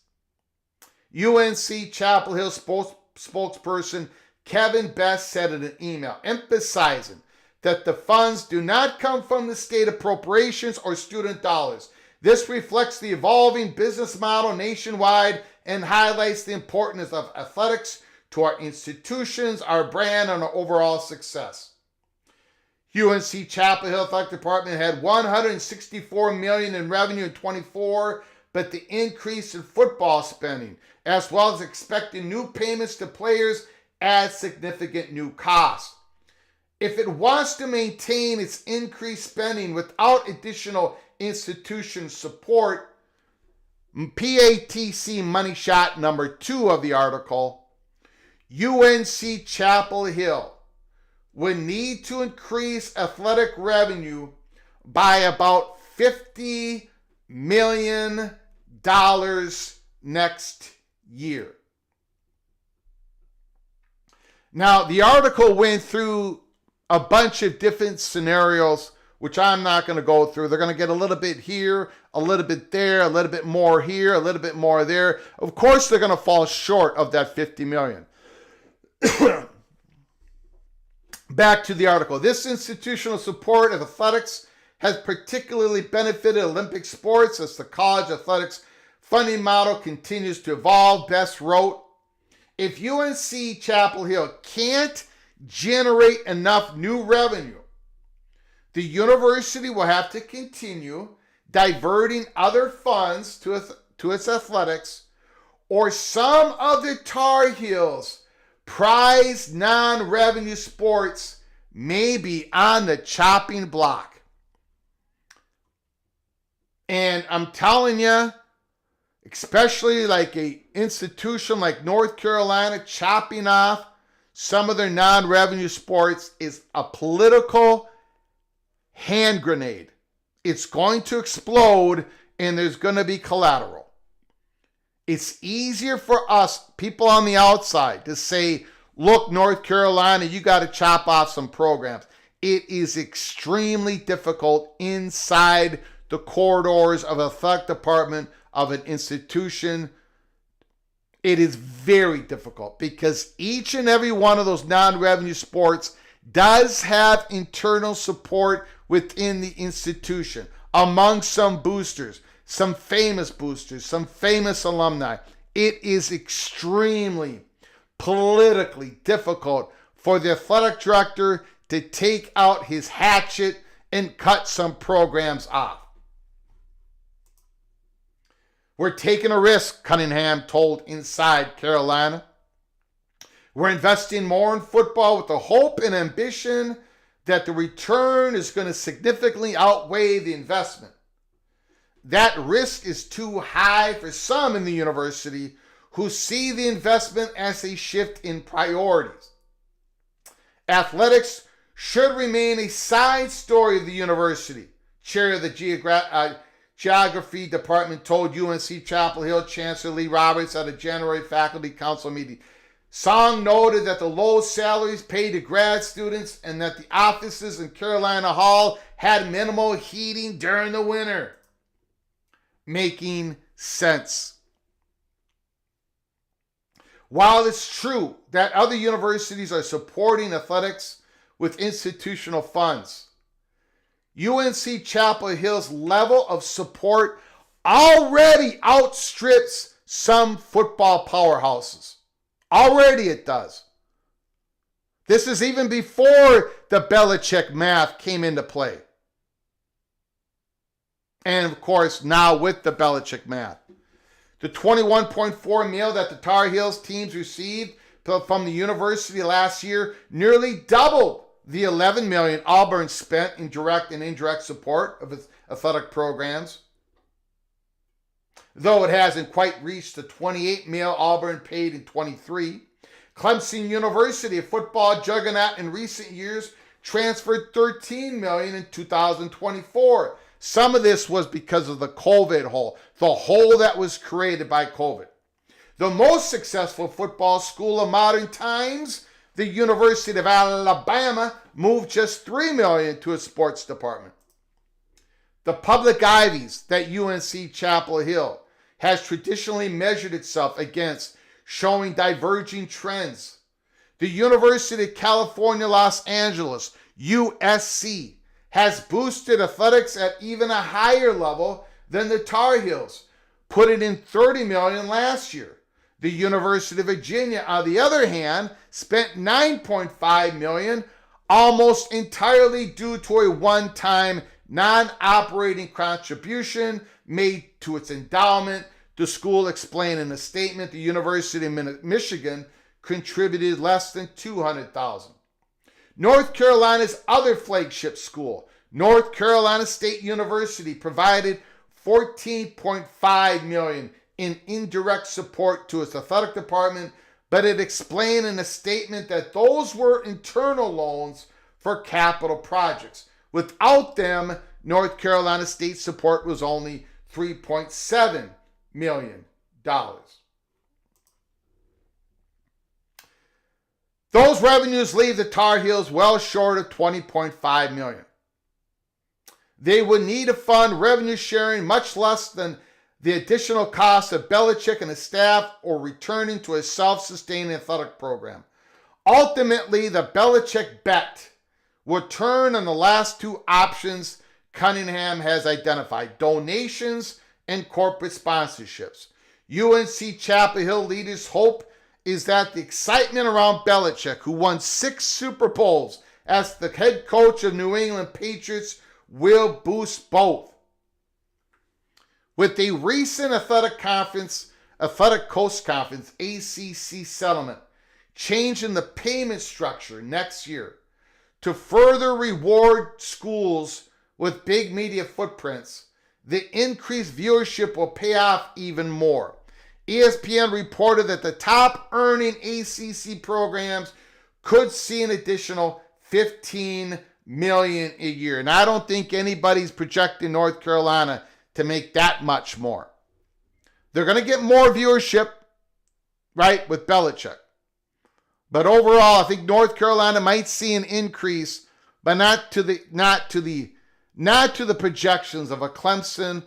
UNC Chapel Hill spokesperson Kevin Best said in an email, emphasizing that the funds do not come from the state appropriations or student dollars. This reflects the evolving business model nationwide and highlights the importance of athletics to our institutions, our brand, and our overall success. UNC Chapel Hill Athletic Department had $164 million in revenue in 24, but the increase in football spending, as well as expecting new payments to players, adds significant new costs. If it wants to maintain its increased spending without additional institution support, PATC money shot number 2 of the article, UNC Chapel Hill would need to increase athletic revenue by about $50 million next year. Now, the article went through a bunch of different scenarios, which I'm not going to go through. They're going to get a little bit here, a little bit there, a little bit more here, a little bit more there. Of course, they're going to fall short of that $50 million. Back to the article. This institutional support of athletics has particularly benefited Olympic sports as the college athletics funding model continues to evolve. Best wrote, if UNC Chapel Hill can't generate enough new revenue, the university will have to continue diverting other funds to its athletics, or some of the Tar Heels' prized non-revenue sports may be on the chopping block. And I'm telling you, especially like an institution like North Carolina chopping off some of their non-revenue sports is a political hand grenade. It's going to explode and there's going to be collateral. It's easier for us, people on the outside, to say, look, North Carolina, you got to chop off some programs. It is extremely difficult inside the corridors of an athletic department of an institution. It is very difficult because each and every one of those non-revenue sports does have internal support within the institution, among some boosters, some famous alumni. It is extremely politically difficult for the athletic director to take out his hatchet and cut some programs off. We're taking a risk, Cunningham told Inside Carolina. We're investing more in football with the hope and ambition that the return is going to significantly outweigh the investment. That risk is too high for some in the university who see the investment as a shift in priorities. Athletics should remain a side story of the university, chair of the Geography Department told UNC Chapel Hill Chancellor Lee Roberts at a January faculty council meeting. Song noted that the low salaries paid to grad students and that the offices in Carolina Hall had minimal heating during the winter. Making sense. While it's true that other universities are supporting athletics with institutional funds, UNC Chapel Hill's level of support already outstrips some football powerhouses. Already it does. This is even before the Belichick math came into play. And of course, now with the Belichick math. The $21.4 million that the Tar Heels teams received from the university last year nearly doubled the $11 million Auburn spent in direct and indirect support of its athletic programs. Though it hasn't quite reached the $28 million Auburn paid in 23. Clemson University, a football juggernaut in recent years, transferred $13 million in 2024. Some of this was because of the COVID hole, the hole that was created by COVID. The most successful football school of modern times, the University of Alabama, moved just $3 million to its sports department. The public ivies that UNC Chapel Hill has traditionally measured itself against, showing diverging trends. The University of California, Los Angeles, USC, has boosted athletics at even a higher level than the Tar Heels, putting in $30 million last year. The University of Virginia, on the other hand, spent $9.5 million, almost entirely due to a one-time non-operating contribution made to its endowment. The school explained in a statement the University of Michigan contributed less than $200,000. North Carolina's other flagship school, North Carolina State University, provided $14.5 million in indirect support to its athletic department, but it explained in a statement that those were internal loans for capital projects. Without them, North Carolina State support was only $3.7 million. Those revenues leave the Tar Heels well short of $20.5 million. They would need to fund revenue sharing much less than the additional cost of Belichick and his staff or returning to a self-sustaining athletic program. Ultimately, the Belichick bet would turn on the last two options Cunningham has identified: donations and corporate sponsorships. UNC Chapel Hill leaders hope is that the excitement around Belichick, who won 6 Super Bowls as the head coach of New England Patriots, will boost both. With the recent Athletic Coast Conference, ACC settlement, changing the payment structure next year to further reward schools with big media footprints, the increased viewership will pay off even more. ESPN reported that the top earning ACC programs could see an additional $15 million a year. And I don't think anybody's projecting North Carolina to make that much more. They're going to get more viewership, right, with Belichick. But overall, I think North Carolina might see an increase, but not to the projections of a Clemson,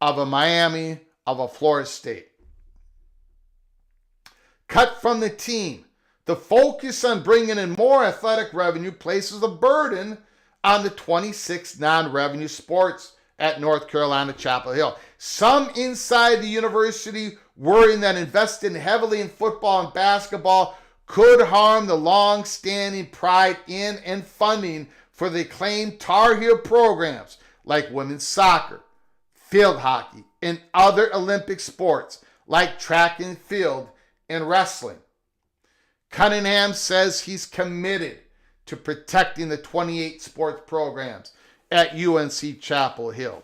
of a Miami, of a Florida State. Cut from the team. The focus on bringing in more athletic revenue places a burden on the 26 non-revenue sports at North Carolina Chapel Hill. Some inside the university worrying that investing heavily in football and basketball could harm the long-standing pride in and funding for the acclaimed Tar Heel programs like women's soccer, field hockey, and other Olympic sports like track and field and wrestling. Cunningham says he's committed to protecting the 28 sports programs at UNC Chapel Hill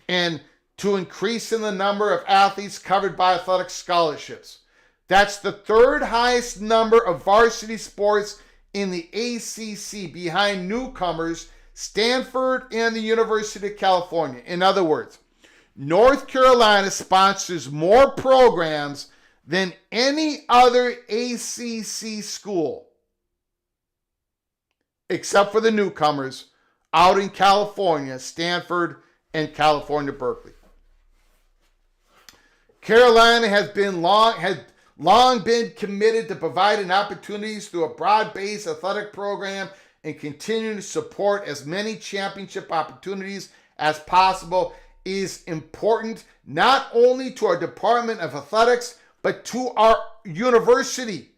and to increasing the number of athletes covered by athletic scholarships. That's the third highest number of varsity sports in the ACC behind newcomers Stanford and the University of California. In other words, North Carolina sponsors more programs than any other ACC school, except for the newcomers out in California, Stanford and California, Berkeley. Carolina has long been committed to providing opportunities through a broad-based athletic program and continuing to support as many championship opportunities as possible is important not only to our Department of Athletics, but to our university,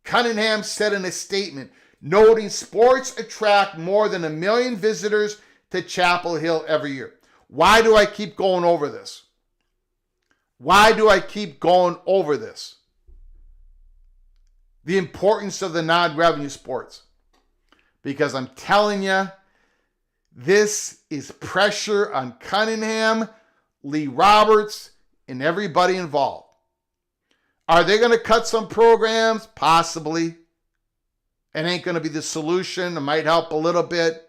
Cunningham said in a statement, noting sports attract more than 1 million visitors to Chapel Hill every year. Why do I keep going over this? Why do I keep going over this? The importance of the non-revenue sports. Because I'm telling you, this is pressure on Cunningham, Lee Roberts, and everybody involved. Are they going to cut some programs? Possibly. It ain't going to be the solution. It might help a little bit.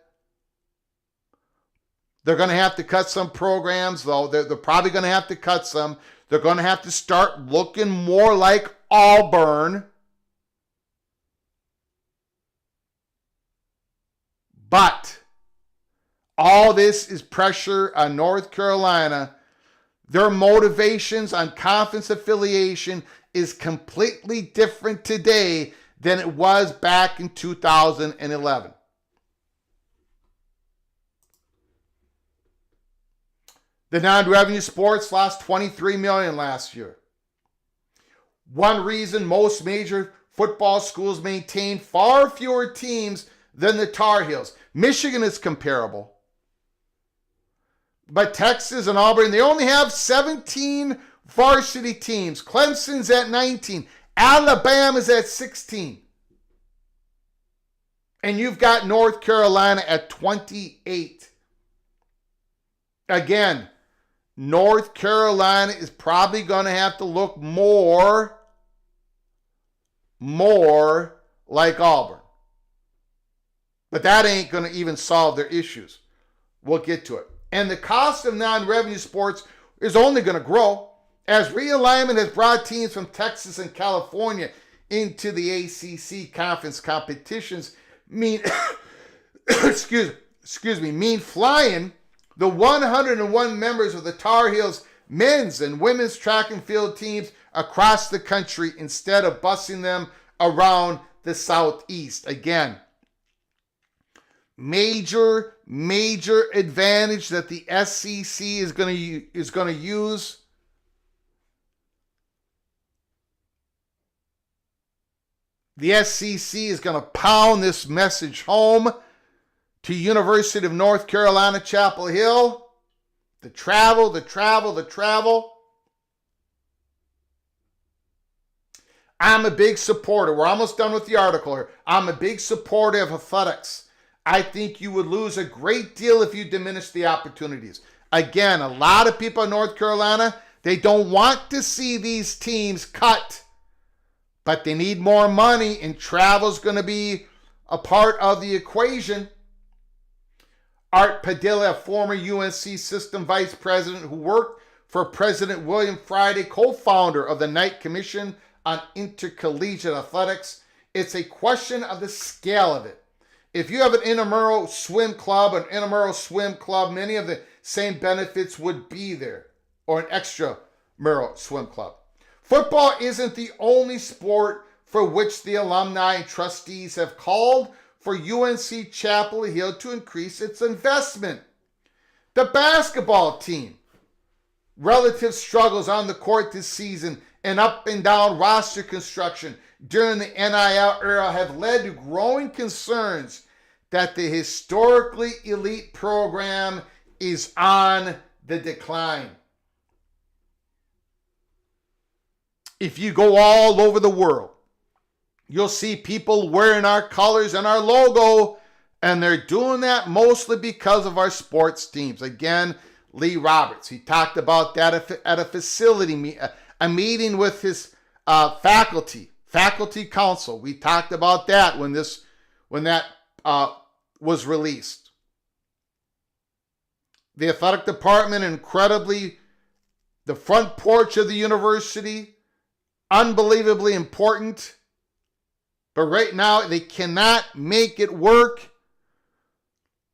They're going to have to cut some programs, though. They're probably going to have to cut some. They're going to have to start looking more like Auburn. But all this is pressure on North Carolina. Their motivations on conference affiliation is completely different today than it was back in 2011. The non-revenue sports lost $23 million last year. One reason most major football schools maintain far fewer teams than the Tar Heels. Michigan is comparable. But Texas and Auburn, they only have 17 varsity teams. Clemson's at 19. Alabama's at 16. And you've got North Carolina at 28. Again, North Carolina is probably going to have to look more like Auburn. But that ain't going to even solve their issues. We'll get to it. And the cost of non-revenue sports is only going to grow as realignment has brought teams from Texas and California into the ACC conference competitions. Mean flying the 101 members of the Tar Heels men's and women's track and field teams across the country instead of busing them around the Southeast. Again, major advantage that the SEC is going to use. The SEC is going to pound this message home to University of North Carolina, Chapel Hill. The travel. I'm a big supporter. We're almost done with the article here. I'm a big supporter of athletics. I think you would lose a great deal if you diminish the opportunities. Again, a lot of people in North Carolina, they don't want to see these teams cut, but they need more money, and travel's going to be a part of the equation. Art Padilla, former UNC system vice president who worked for President William Friday, co-founder of the Knight Commission on Intercollegiate Athletics. It's a question of the scale of it. If you have an intramural swim club, many of the same benefits would be there, or an extramural swim club. Football isn't the only sport for which the alumni and trustees have called for UNC Chapel Hill to increase its investment. The basketball team, relative struggles on the court this season and up and down roster construction during the NIL era have led to growing concerns that the historically elite program is on the decline. If you go all over the world, you'll see people wearing our colors and our logo, and they're doing that mostly because of our sports teams. Again, Lee Roberts, he talked about that at a facility, a meeting with his faculty council. We talked about that when that was released. The athletic department, incredibly, the front porch of the university, unbelievably important. But right now, they cannot make it work.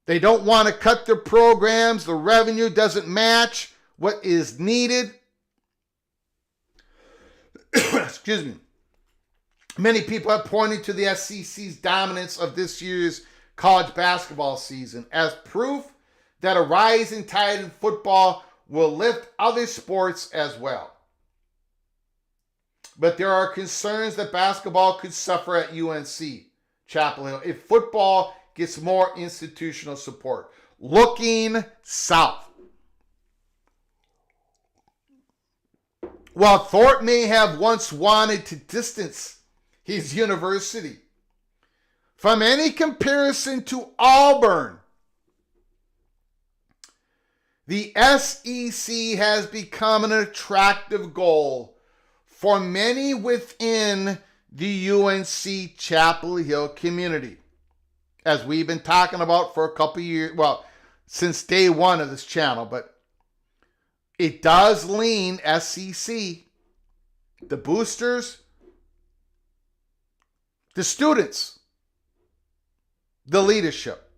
They don't want to cut their programs. The revenue doesn't match what is needed. Excuse me. Many people have pointed to the SEC's dominance of this year's college basketball season as proof that a rising tide in football will lift other sports as well. But there are concerns that basketball could suffer at UNC Chapel Hill if football gets more institutional support. Looking south. While Thorpe may have once wanted to distance his university from any comparison to Auburn, the SEC has become an attractive goal for many within the UNC Chapel Hill community. As we've been talking about for a couple years, well, since day one of this channel, but it does lean SEC, the boosters, the students, the leadership.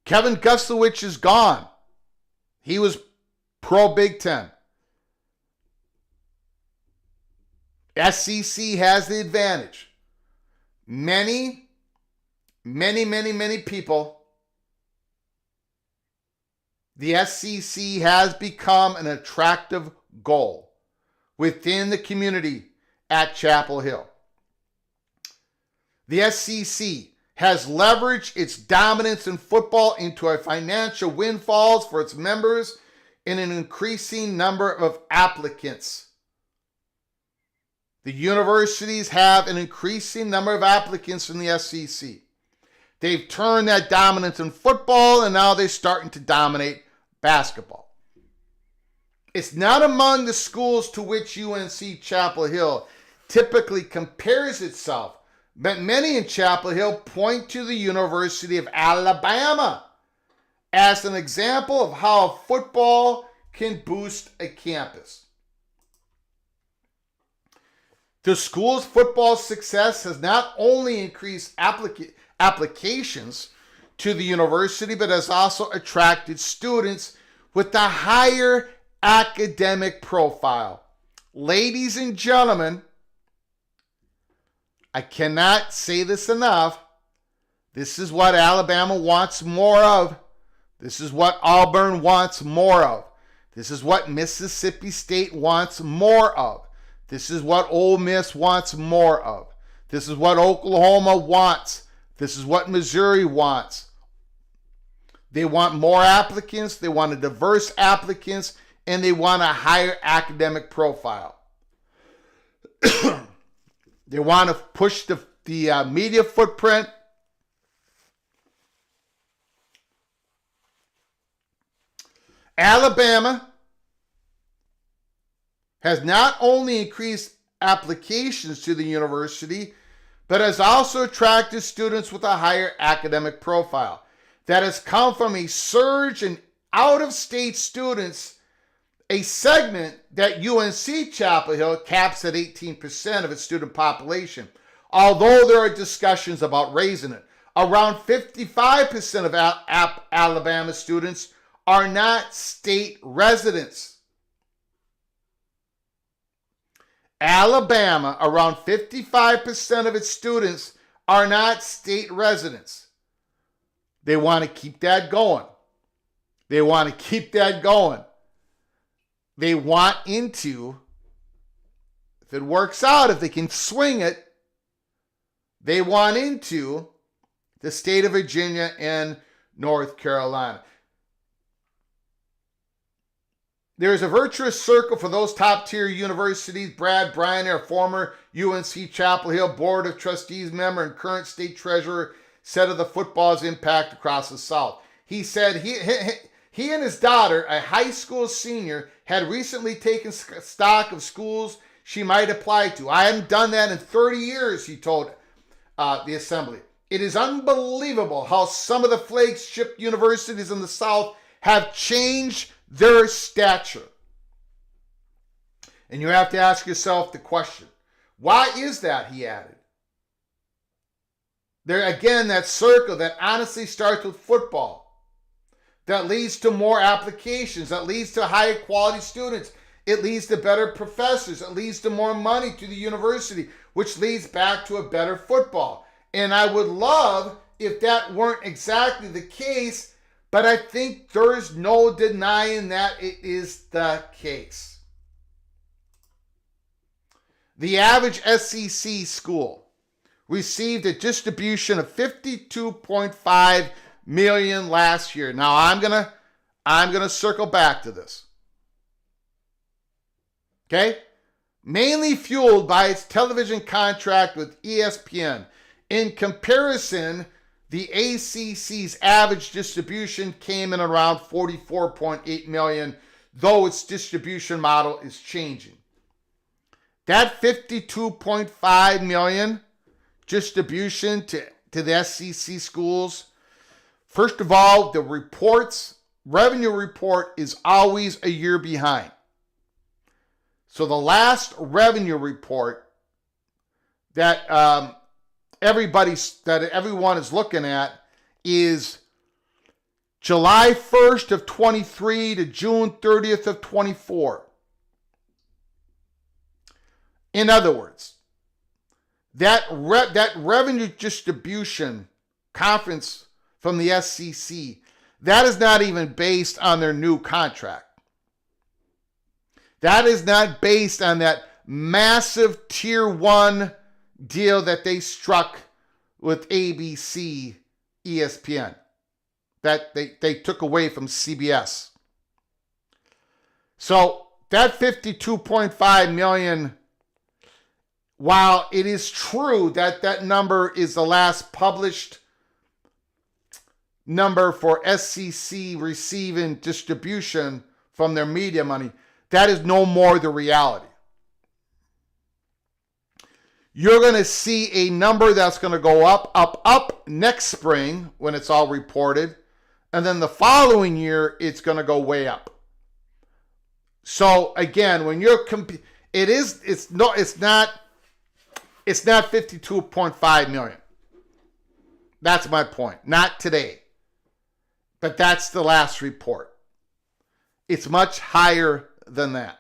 Kevin Gustowicz is gone. He was pro Big Ten. SEC has the advantage. Many people, the SEC has become an attractive goal within the community at Chapel Hill. The SEC has leveraged its dominance in football into a financial windfalls for its members and an increasing number of applicants. The universities have an increasing number of applicants in the SEC. They've turned that dominance in football, and now they're starting to dominate basketball. It's not among the schools to which UNC Chapel Hill typically compares itself, but many in Chapel Hill point to the University of Alabama as an example of how football can boost a campus. The school's football success has not only increased applications to the university, but has also attracted students with a higher academic profile. Ladies and gentlemen, I cannot say this enough. This is what Alabama wants more of. This is what Auburn wants more of. This is what Mississippi State wants more of. This is what Ole Miss wants more of. This is what Oklahoma wants. This is what Missouri wants. They want more applicants. They want a diverse applicants, and they want a higher academic profile. They want to push the media footprint. Alabama has not only increased applications to the university, but has also attracted students with a higher academic profile. That has come from a surge in out-of-state students, a segment that UNC Chapel Hill caps at 18% of its student population, although there are discussions about raising it. Around 55% of Alabama students are not state residents. Alabama, around 55% of its students are not state residents. They want to keep that going. They want to keep that going. They want into, if it works out, if they can swing it, they want into the state of Virginia and North Carolina. There's a virtuous circle for those top-tier universities. Brad Bryant, a former UNC Chapel Hill Board of Trustees member and current state treasurer, said of the football's impact across the South. He said he and his daughter, a high school senior, had recently taken stock of schools she might apply to. I haven't done that in 30 years, he told the assembly. It is unbelievable how some of the flagship universities in the South have changed their stature. And you have to ask yourself the question, why is that, he added. There again, that circle that honestly starts with football, that leads to more applications, that leads to higher quality students, it leads to better professors, it leads to more money to the university, which leads back to a better football. And I would love if that weren't exactly the case, but I think there is no denying that it is the case. The average SEC school received a distribution of $52.5 million last year. Now I'm gonna circle back to this. Okay? Mainly fueled by its television contract with ESPN. In comparison, the ACC's average distribution came in around $44.8 million, though its distribution model is changing. That $52.5 million distribution to the SEC schools, first of all, the revenue report is always a year behind. So the last revenue report that everyone is looking at is July 1st of 23 to June 30th of 24. In other words, that revenue distribution conference from the SEC, that is not even based on their new contract. That is not based on that massive tier 1 deal that they struck with ABC, ESPN, that they took away from CBS. So that $52.5 million, while it is true that that number is the last published number for SEC receiving distribution from their media money, that is no more the reality. You're going to see a number that's going to go up next spring when it's all reported. And then the following year, it's going to go way up. So again, when you're it's not $52.5 million. That's my point. Not today. But that's the last report. It's much higher than that.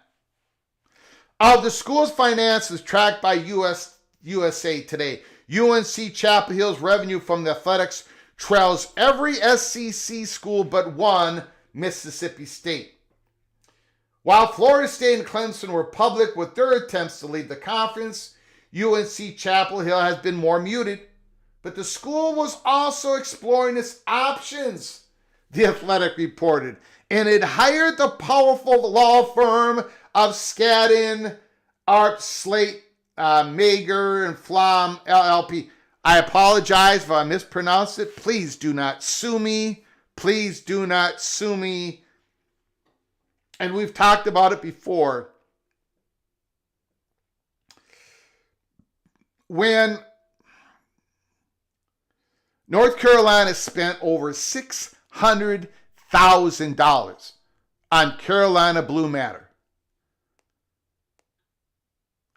Of the school's finances tracked by USA Today, UNC Chapel Hill's revenue from the athletics trails every SEC school but one, Mississippi State. While Florida State and Clemson were public with their attempts to lead the conference, UNC Chapel Hill has been more muted, but the school was also exploring its options, The Athletic reported, and it hired the powerful law firm of Skadden, Arp, Slate, Mager, and Flom, LLP. I apologize if I mispronounced it. Please do not sue me. Please do not sue me. And we've talked about it before. When North Carolina spent over $600,000 on Carolina Blue Matter.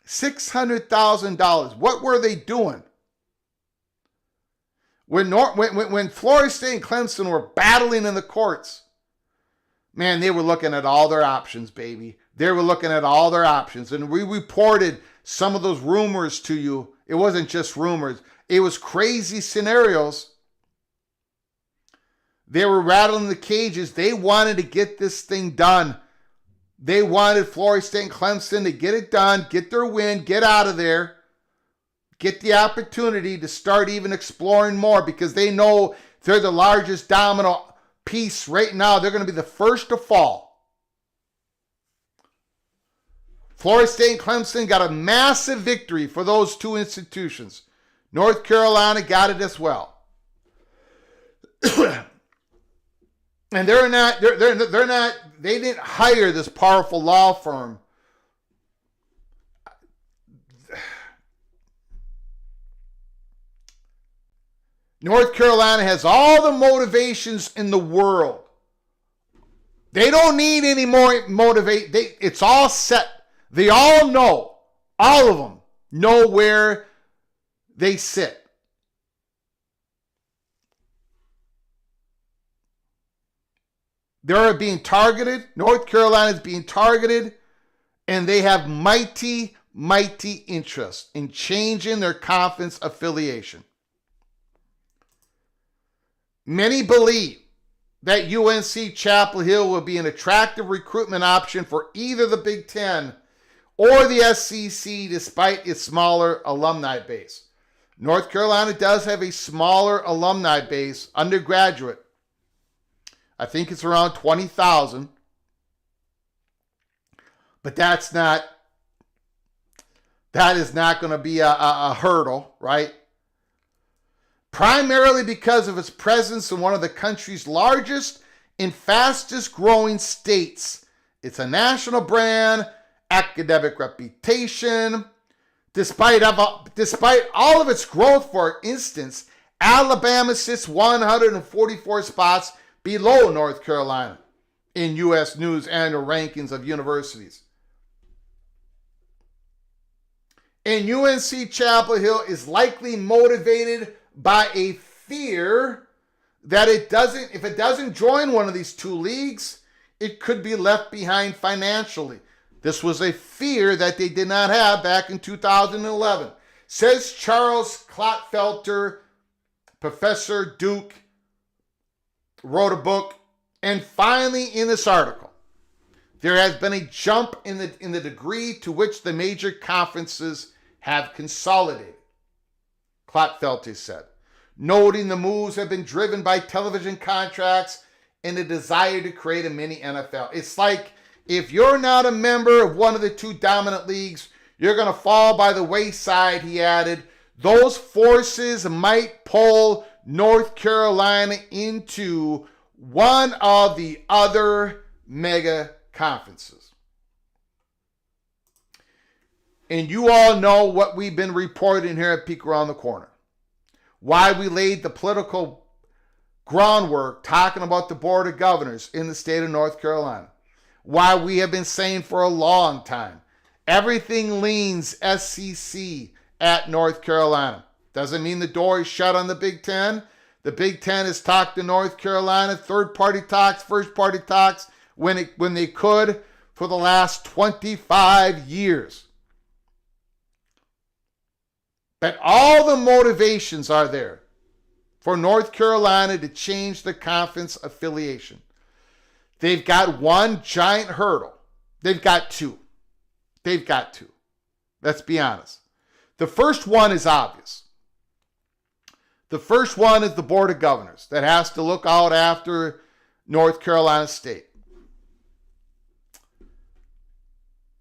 $600,000. What were they doing? When Florida State and Clemson were battling in the courts, man, they were looking at all their options, baby. They were looking at all their options. And we reported some of those rumors to you. It wasn't just rumors. It was crazy scenarios. They were rattling the cages. They wanted to get this thing done. They wanted Florida State and Clemson to get it done, get their win, get out of there, get the opportunity to start even exploring more because they know they're the largest domino piece right now. They're going to be the first to fall. Florida State and Clemson got a massive victory for those two institutions. North Carolina got it as well. And they didn't hire this powerful law firm. North Carolina has all the motivations in the world. They don't need any more motivate. It's all set. They all know. All of them know where they sit. They're being targeted. North Carolina is being targeted. And they have mighty interest in changing their conference affiliation. Many believe that UNC Chapel Hill will be an attractive recruitment option for either the Big Ten or the SEC despite its smaller alumni base. North Carolina does have a smaller alumni base, undergraduate. I think it's around 20,000. But that is not going to be a hurdle, right? Primarily because of its presence in one of the country's largest and fastest growing states. It's a national brand, academic reputation. Despite all of its growth, for instance, Alabama sits 144 spots below North Carolina in U.S. News annual rankings of universities. And UNC Chapel Hill is likely motivated by a fear that if it doesn't join one of these two leagues, it could be left behind financially. This was a fear that they did not have back in 2011. Says Charles Clotfelter, Professor Duke, wrote a book, and finally in this article, there has been a jump in the degree to which the major conferences have consolidated, Clotfelter said, noting the moves have been driven by television contracts and a desire to create a mini NFL. It's like if you're not a member of one of the two dominant leagues, you're going to fall by the wayside, he added. Those forces might pull North Carolina into one of the other mega conferences. And you all know what we've been reporting here at Peek Around the Corner. Why we laid the political groundwork talking about the Board of Governors in the state of North Carolina. Why we have been saying for a long time, everything leans SEC at North Carolina. Doesn't mean the door is shut on the Big Ten. The Big Ten has talked to North Carolina, third-party talks, first-party talks, when they could for the last 25 years. But all the motivations are there for North Carolina to change the conference affiliation. They've got one giant hurdle. They've got two. Let's be honest. The first one is obvious. The first one is the Board of Governors that has to look out after North Carolina State.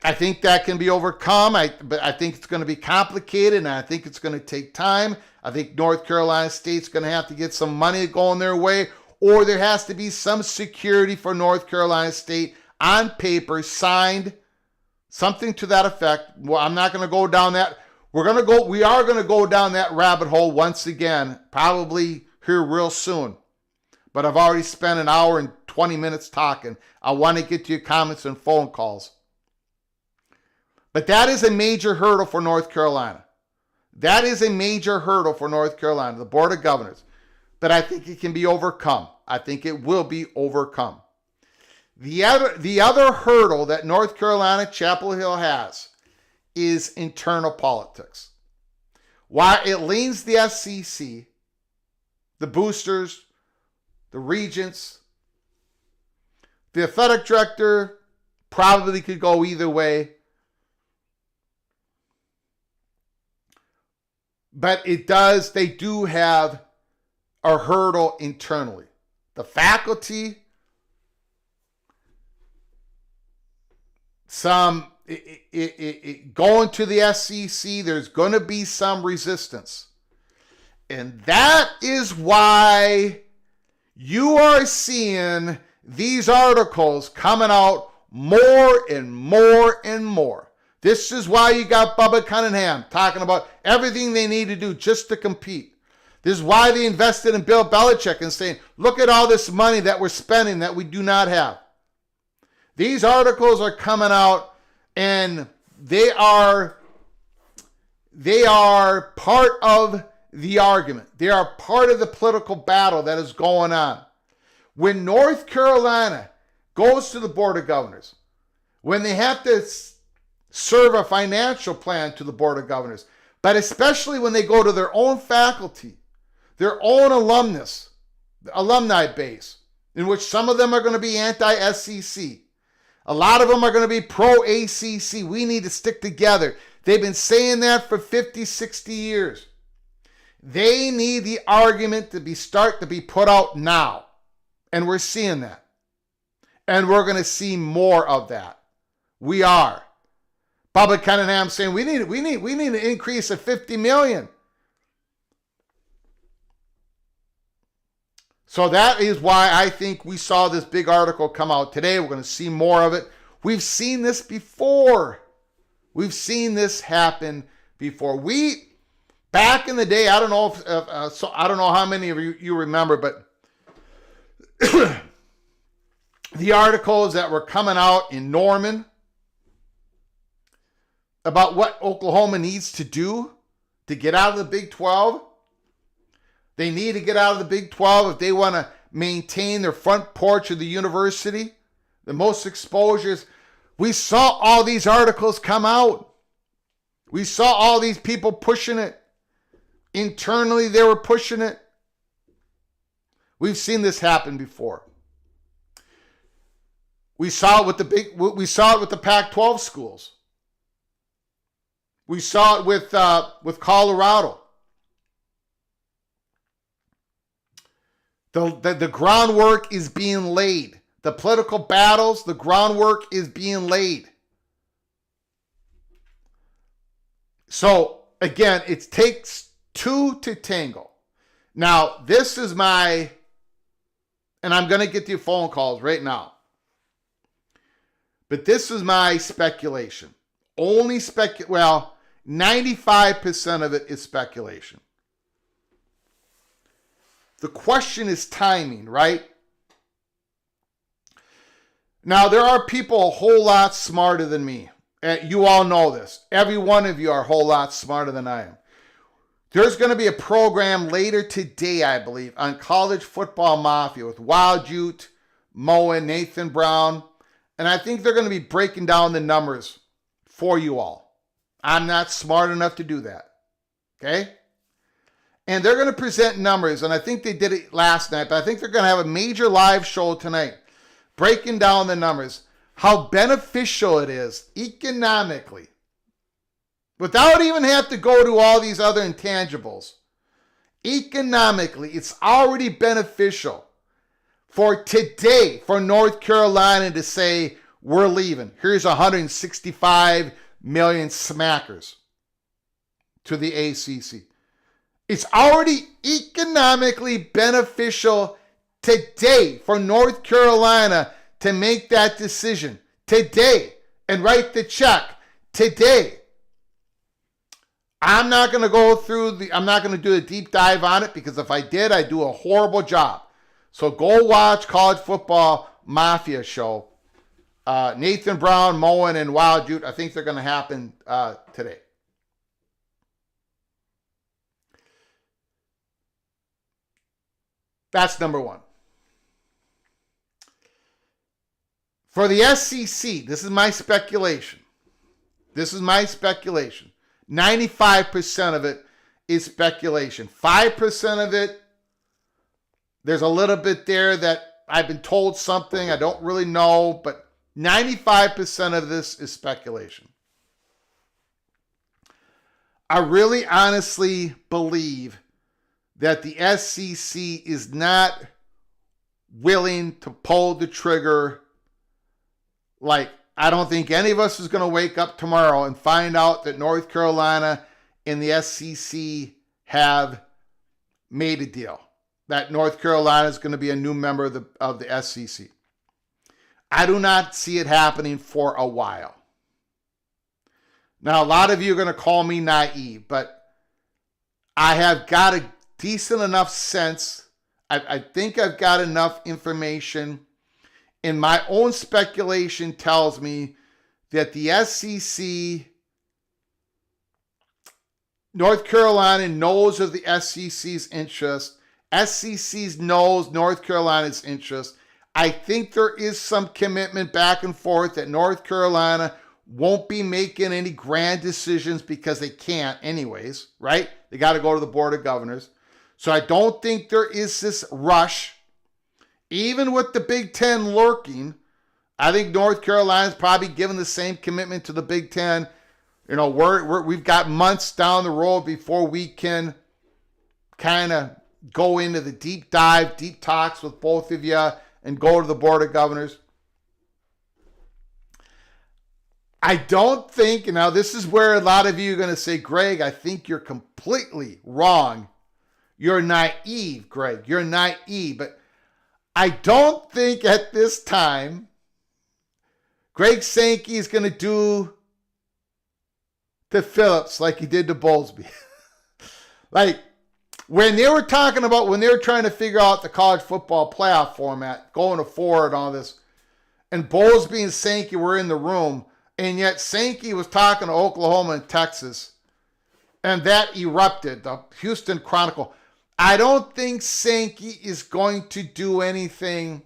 I think that can be overcome, but I think it's going to be complicated, and I think it's going to take time. I think North Carolina State's going to have to get some money going their way, or there has to be some security for North Carolina State on paper, signed, something to that effect. Well, I'm not going to go down that. We are going to go down that rabbit hole once again, probably here real soon. But I've already spent an hour and 20 minutes talking. I want to get to your comments and phone calls. But that is a major hurdle for North Carolina. The Board of Governors. But I think it can be overcome. I think it will be overcome. The other hurdle that North Carolina Chapel Hill has is internal politics. While it leans the SEC, the boosters, the regents, the athletic director probably could go either way. But they do have a hurdle internally. The faculty, some going to the SEC, there's going to be some resistance. And that is why you are seeing these articles coming out more and more and more. This is why you got Bubba Cunningham talking about everything they need to do just to compete. This is why they invested in Bill Belichick and saying, look at all this money that we're spending that we do not have. These articles are coming out and they are part of the argument. They are part of the political battle that is going on. When North Carolina goes to the Board of Governors, when they have to serve a financial plan to the Board of Governors, but especially when they go to their own faculty, their own alumni base, in which some of them are going to be anti-SEC. A lot of them are going to be pro-ACC. We need to stick together. They've been saying that for 50, 60 years. They need the argument to start to be put out now. And we're seeing that. And we're going to see more of that. We are. Bubba Cunningham saying we need an increase of $50 million. So that is why I think we saw this big article come out today. We're going to see more of it. We've seen this before. We've seen this happen before. Back in the day, I don't know I don't know how many of you remember, but the articles that were coming out in Norman about what Oklahoma needs to do to get out of the Big 12. They need to get out of the Big 12 if they want to maintain their front porch of the university, the most exposures. We saw all these articles come out. We saw all these people pushing it. Internally, they were pushing it. We've seen this happen before. We saw it with the Pac-12 schools. We saw it with Colorado. The groundwork is being laid. The political battles, the groundwork is being laid. So, again, it takes two to tango. Now, this is and I'm going to get the phone calls right now. But this is my speculation. 95% of it is speculation. The question is timing, right? Now, there are people a whole lot smarter than me. And you all know this. Every one of you are a whole lot smarter than I am. There's going to be a program later today, I believe, on College Football Mafia with Wild Ute, Moen, Nathan Brown. And I think they're going to be breaking down the numbers for you all. I'm not smart enough to do that. Okay? And they're going to present numbers, and I think they did it last night, but I think they're going to have a major live show tonight, breaking down the numbers, how beneficial it is economically, without even have to go to all these other intangibles. Economically, it's already beneficial for today, for North Carolina to say, we're leaving. Here's 165 million smackers to the ACC. It's already economically beneficial today for North Carolina to make that decision today and write the check today. I'm not going to do a deep dive on it because if I did, I'd do a horrible job. So go watch College Football Mafia show. Nathan Brown, Moen, and Wild Ute. I think they're going to happen today. That's number one. For the SEC, this is my speculation. 95% of it is speculation. 5% of it, there's a little bit there that I've been told something, I don't really know, but 95% of this is speculation. I really honestly believe that the SEC is not willing to pull the trigger like I don't think any of us is going to wake up tomorrow and find out that North Carolina and the SEC have made a deal, that North Carolina is going to be a new member of the SEC. I do not see it happening for a while. Now, a lot of you are going to call me naive, but I have got a decent enough sense. I think I've got enough information, and my own speculation tells me that the SEC, North Carolina knows of the SEC's interest. SEC knows North Carolina's interest. I think there is some commitment back and forth that North Carolina won't be making any grand decisions because they can't anyways, right? They got to go to the Board of Governors. So I don't think there is this rush. Even with the Big Ten lurking, I think North Carolina's probably given the same commitment to the Big Ten. You know, we've got months down the road before we can kind of go into the deep dive, deep talks with both of you and go to the Board of Governors. I don't think, now this is where a lot of you are going to say, Greg, I think you're completely wrong. You're naive, Greg. You're naive. But I don't think at this time Greg Sankey is going to do to Phillips like he did to Bowlesby. Like, when they were trying to figure out the college football playoff format, going to 4 and all this, and Bowlesby and Sankey were in the room, and yet Sankey was talking to Oklahoma and Texas, and that erupted, the Houston Chronicle. I don't think Sankey is going to do anything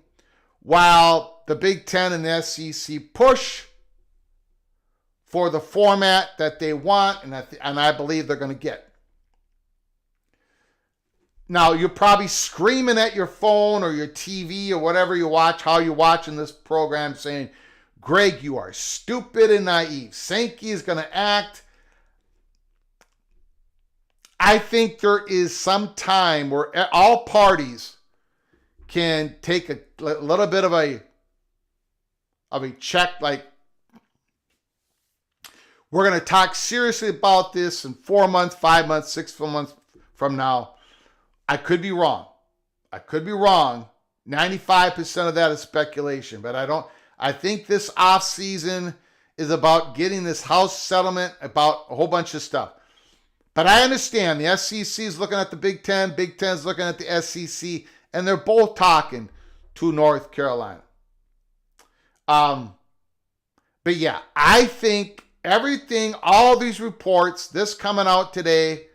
while the Big Ten and the SEC push for the format that they want, and I believe they're going to get. Now, you're probably screaming at your phone or your TV or whatever you watch, how you're watching this program, saying, Greg, you are stupid and naive. Sankey is going to act. I think there is some time where all parties can take a little bit of a check, like, we're going to talk seriously about this in 4 months, 5 months, 6 months from now. I could be wrong. 95% of that is speculation, but I think this offseason is about getting this House settlement, about a whole bunch of stuff. But I understand the SEC is looking at the Big Ten, Big Ten is looking at the SEC, and they're both talking to North Carolina. But yeah, I think everything, all these reports, this coming out today,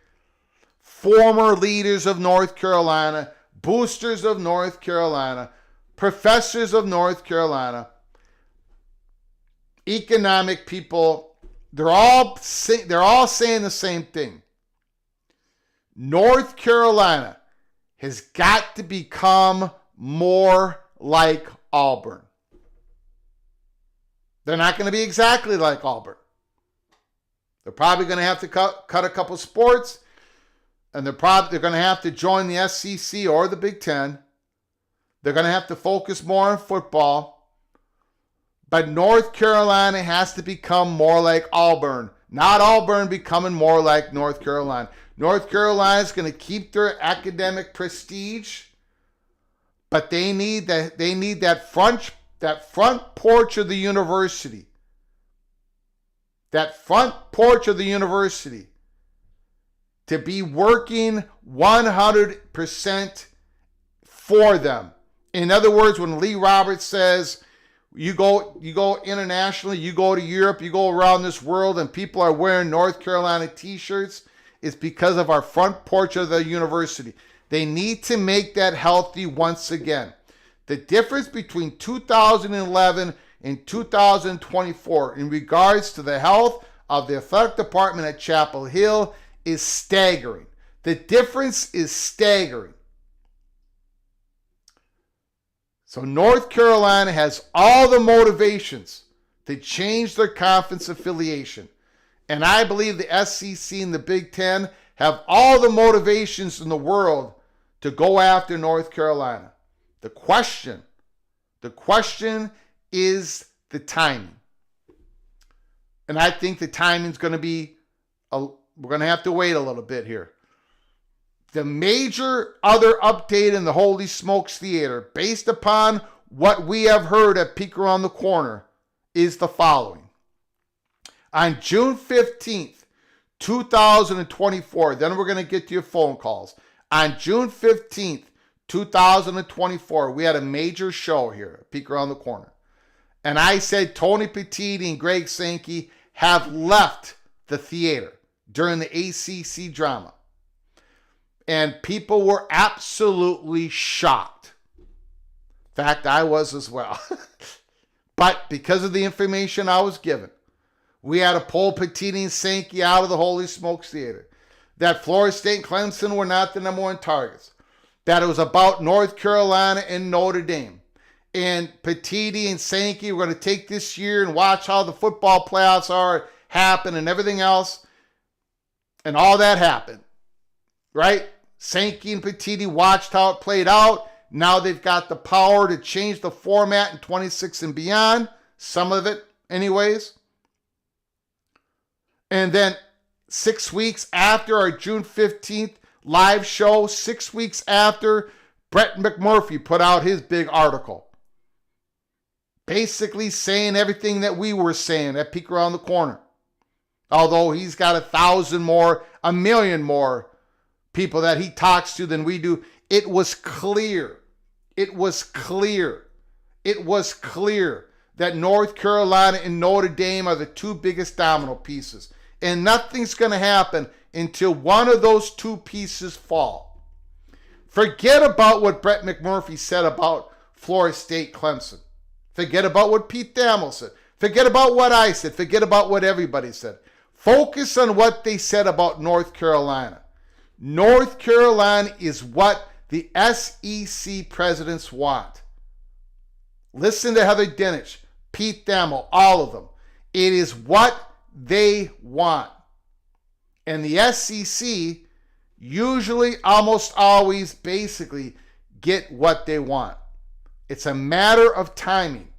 former leaders of North Carolina, boosters of North Carolina, professors of North Carolina, economic people, they're all saying the same thing. North Carolina has got to become more like Auburn. They're not going to be exactly like Auburn. They're probably going to have to cut a couple sports, and they're going to have to join the SEC or the Big Ten. They're going to have to focus more on football. But North Carolina has to become more like Auburn, not Auburn becoming more like North Carolina. North Carolina is going to keep their academic prestige, but they need that front porch of the university. That front porch of the university to be working 100% for them. In other words, when Lee Roberts says, you go internationally, you go to Europe, you go around this world, and people are wearing North Carolina t-shirts, it's because of our front porch of the university. They need to make that healthy once again. The difference between 2011 and 2024 in regards to the health of the athletic department at Chapel Hill is staggering. The difference is staggering. So North Carolina has all the motivations to change their conference affiliation. And I believe the SEC and the Big Ten have all the motivations in the world to go after North Carolina. The question is the timing. and I think the timing's going to be, we're going to have to wait a little bit here. The major other update in the Holy Smokes Theater, based upon what we have heard at Peek Around the Corner, is the following. On June 15th, 2024, then we're going to get to your phone calls. On June 15th, 2024, we had a major show here at Peek Around the Corner. And I said Tony Petitti and Greg Sankey have left the theater during the ACC drama. And people were absolutely shocked. In fact, I was as well. But because of the information I was given, we had to pull Petitti and Sankey out of the Holy Smokes Theater. That Florida State and Clemson were not the number one targets. That it was about North Carolina and Notre Dame. And Petitti and Sankey were going to take this year and watch how the football playoffs happen and everything else. And all that happened. Right? Sankey and Petitti watched how it played out. Now they've got the power to change the format in 26 and beyond. Some of it, anyways. And then 6 weeks after our June 15th live show, 6 weeks after, Brett McMurphy put out his big article. Basically saying everything that we were saying at Peek Around the Corner. Although he's got 1,000 more, 1 million more people that he talks to than we do. It was clear. It was clear. It was clear that North Carolina and Notre Dame are the two biggest domino pieces. And nothing's going to happen until one of those two pieces fall. Forget about what Brett McMurphy said about Florida State Clemson. Forget about what Pete Thamel said. Forget about what I said. Forget about what everybody said. Focus on what they said about North Carolina. North Carolina is what the SEC presidents want. Listen to Heather Dinich, Pete Thamel, all of them. It is what they want. And the SEC usually, almost always, basically get what they want. It's a matter of timing.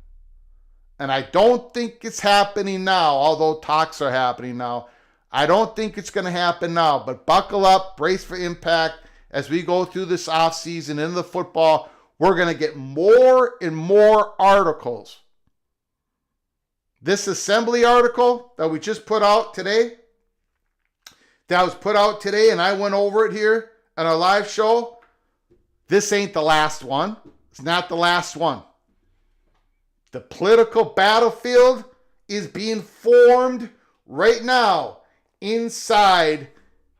And I don't think it's happening now, although talks are happening now. I don't think it's going to happen now, but buckle up, brace for impact. As we go through this offseason into the football, we're going to get more and more articles. This assembly article that we just put out today, and I went over it here on our live show. This ain't the last one. It's not the last one. The political battlefield is being formed right now inside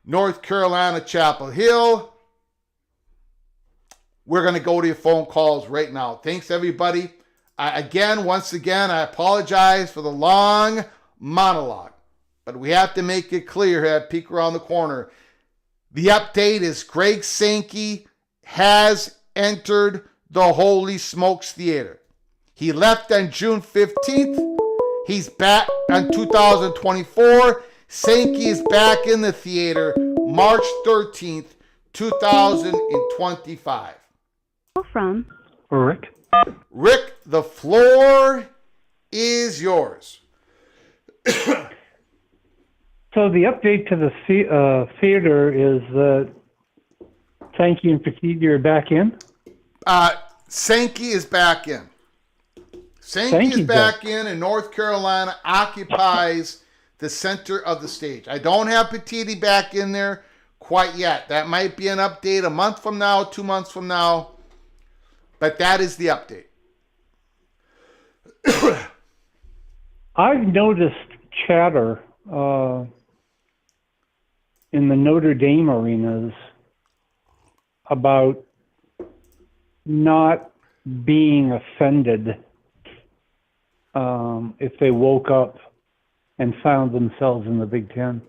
North Carolina, Chapel Hill. We're going to go to your phone calls right now. Thanks, everybody. Once again, I apologize for the long monologue, but we have to make it clear here at Peek Around the Corner. The update is Greg Sankey has entered the Holy Smokes Theater. He left on June 15th. He's back on 2024. Sankey is back in the theater March 13th, 2025. From Rick. Rick, the floor is yours. So the update to the theater is that Sankey and Petitti are back in? Sankey is back in. Sankey is back in, and North Carolina occupies the center of the stage. I don't have Petitti back in there quite yet. That might be an update a month from now, 2 months from now. But that is the update. I've noticed chatter in the Notre Dame arenas about not being offended if they woke up and found themselves in the Big Ten.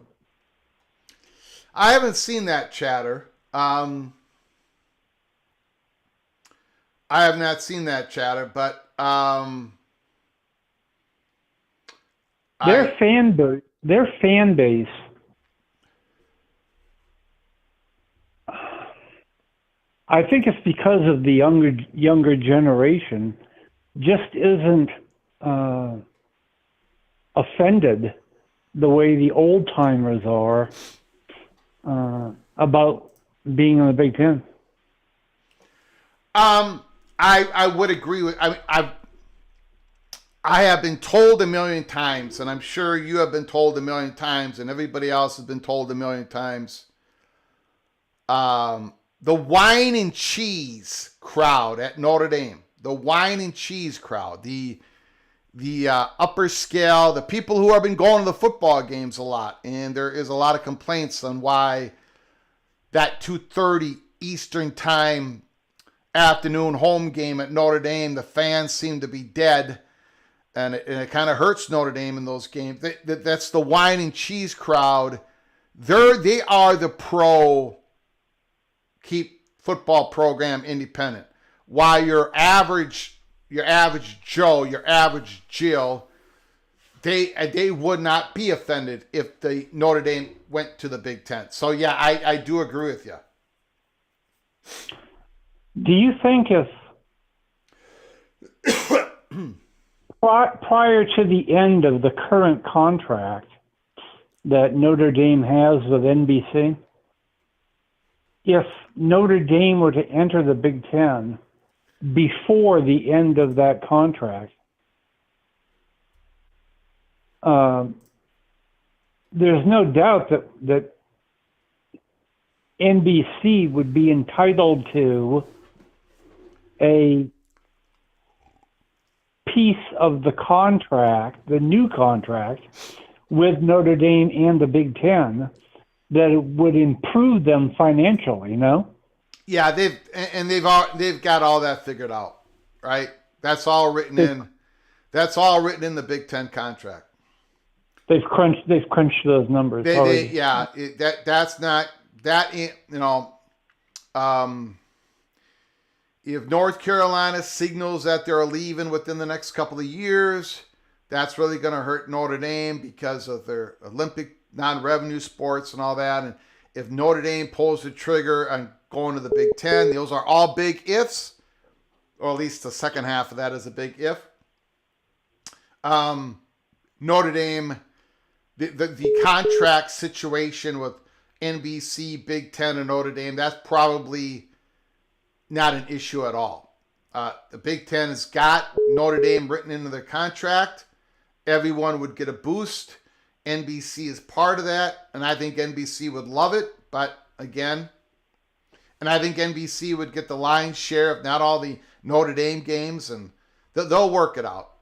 I haven't seen that chatter. I have not seen that chatter, but their fan base I think it's because of the younger generation just isn't offended the way the old timers are about being in the Big Ten. I would agree with. I have been told a million times, and I'm sure you have been told a million times, and everybody else has been told a million times. The wine and cheese crowd at Notre Dame, the wine and cheese crowd, the upper scale, the people who have been going to the football games a lot, and there is a lot of complaints on why that 2:30 Eastern time afternoon home game at Notre Dame, the fans seem to be dead, and it kind of hurts Notre Dame in those games. That's the wine and cheese crowd. They are the pro keep football program independent. While your average Joe, your average Jill, they would not be offended if the Notre Dame went to the Big Ten. So yeah, I do agree with you. Do you think if prior to the end of the current contract that Notre Dame has with NBC, if Notre Dame were to enter the Big Ten before the end of that contract, there's no doubt that NBC would be entitled to a piece of the contract, the new contract, with Notre Dame and the Big Ten that it would improve them financially, Yeah, they've got all that figured out, right? That's all written in. That's all written in the Big Ten contract. They've crunched those numbers. That's not that. If North Carolina signals that they're leaving within the next couple of years, that's really going to hurt Notre Dame because of their Olympic non-revenue sports and all that. And if Notre Dame pulls the trigger on going to the Big Ten, those are all big ifs, or at least the second half of that is a big if. Notre Dame, the contract situation with NBC, Big Ten, and Notre Dame, that's probably not an issue at all. The Big Ten has got Notre Dame written into their contract. Everyone would get a boost. NBC is part of that, and I think NBC would love it. But again, and I think NBC would get the lion's share of not all the Notre Dame games, and they'll work it out.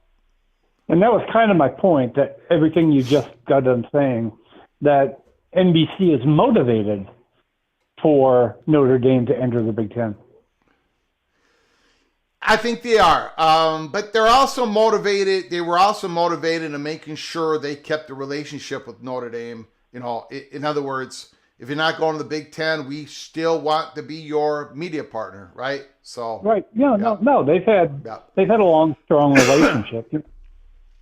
And that was kind of my point, that everything you just got done saying, that NBC is motivated for Notre Dame to enter the Big Ten. I think they are, but they're also motivated. They were also motivated in making sure they kept the relationship with Notre Dame. In other words, if you're not going to the Big Ten, we still want to be your media partner, right? So right, no, they've had a long, strong relationship.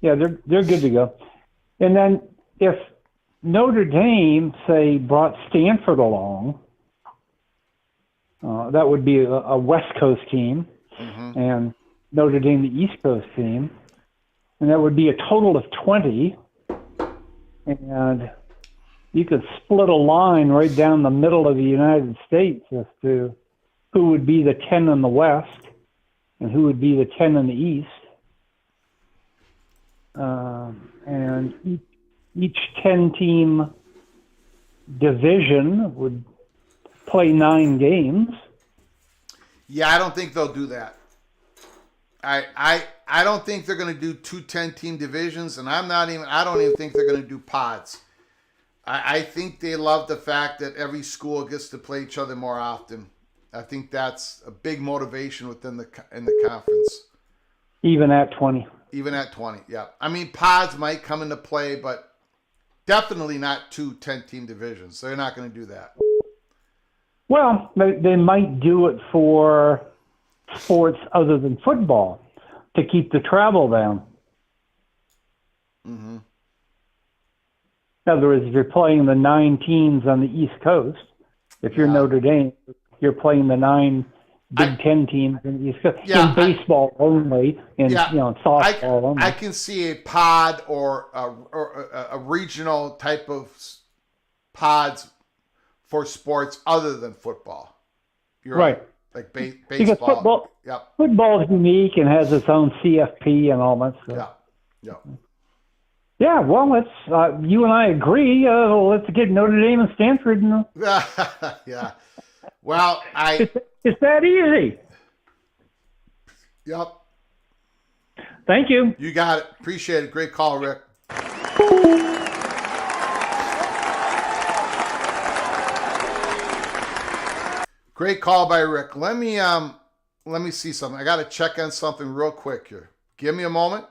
Yeah, they're good to go. And then if Notre Dame, say, brought Stanford along, that would be a West Coast team. Mm-hmm. And Notre Dame, the East Coast team, and that would be a total of 20. And you could split a line right down the middle of the United States as to who would be the 10 in the West and who would be the 10 in the East. And each 10-team division would play 9 games. Yeah, I don't think they'll do that. I don't think they're going to do 2 10-team divisions, and I don't even think they're going to do pods. I think they love the fact that every school gets to play each other more often. I think that's a big motivation in the conference. Even at 20. Even at 20, yeah. I mean, pods might come into play, but definitely not 2 10-team divisions. They're not going to do that. Well, they might do it for sports other than football to keep the travel down. Mm-hmm. In other words, if you're playing the 9 teams on the East Coast, if you're Notre Dame, you're playing the 9 Big Ten teams in the East Coast. Yeah, in baseball only, in yeah, in softball only. I can see a pod or a regional type of pods for sports other than football. You're right. Like baseball. Because football is unique and has its own CFP and all that stuff. Yeah. Yeah, well, let's. You and I agree. Let's get Notre Dame and Stanford. Yeah. Well, it's that easy. Yep. Thank you. You got it. Appreciate it. Great call, Rick. Great call by Rick. Let me see something. I got to check on something real quick here. Give me a moment.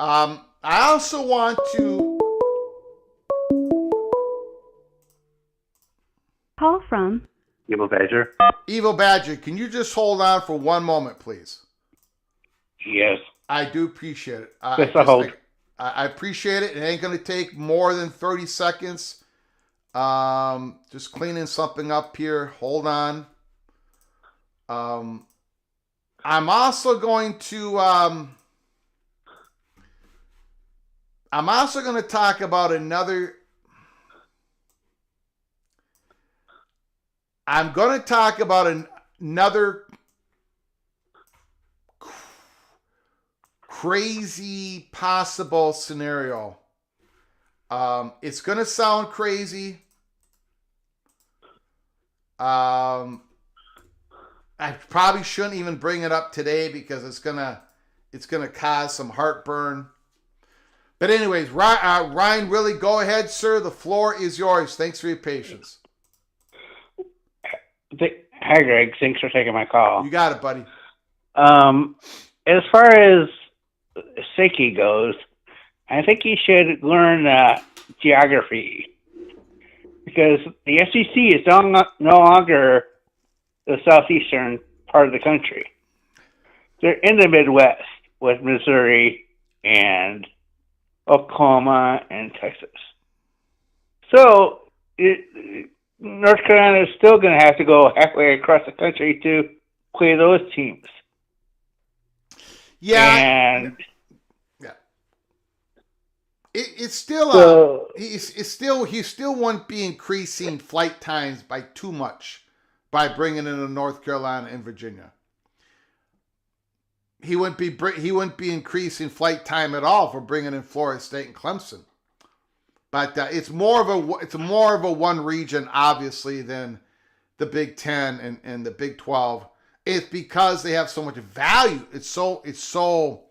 I also want to call from Evil Badger. Evil Badger. Can you just hold on for one moment, please? Yes. I do appreciate it. I appreciate it. It ain't going to take more than 30 seconds. Just cleaning something up here. Hold on. I'm also going to talk about another. I'm going to talk about another crazy possible scenario. It's going to sound crazy. I probably shouldn't even bring it up today because it's gonna cause some heartburn. But anyways, Ryan, really go ahead, sir. The floor is yours. Thanks for your patience. Hi, Greg. Thanks for taking my call. You got it, buddy. As far as Sankey goes, I think he should learn geography because the SEC is no longer the southeastern part of the country. They're in the Midwest with Missouri and Oklahoma and Texas. So North Carolina is still going to have to go halfway across the country to play those teams. Yeah. And it's still he still won't be increasing flight times by too much by bringing in North Carolina and Virginia. He wouldn't be increasing flight time at all for bringing in Florida State and Clemson. But it's more of a one region, obviously, than the Big Ten and the Big 12. It's because they have so much value. It's so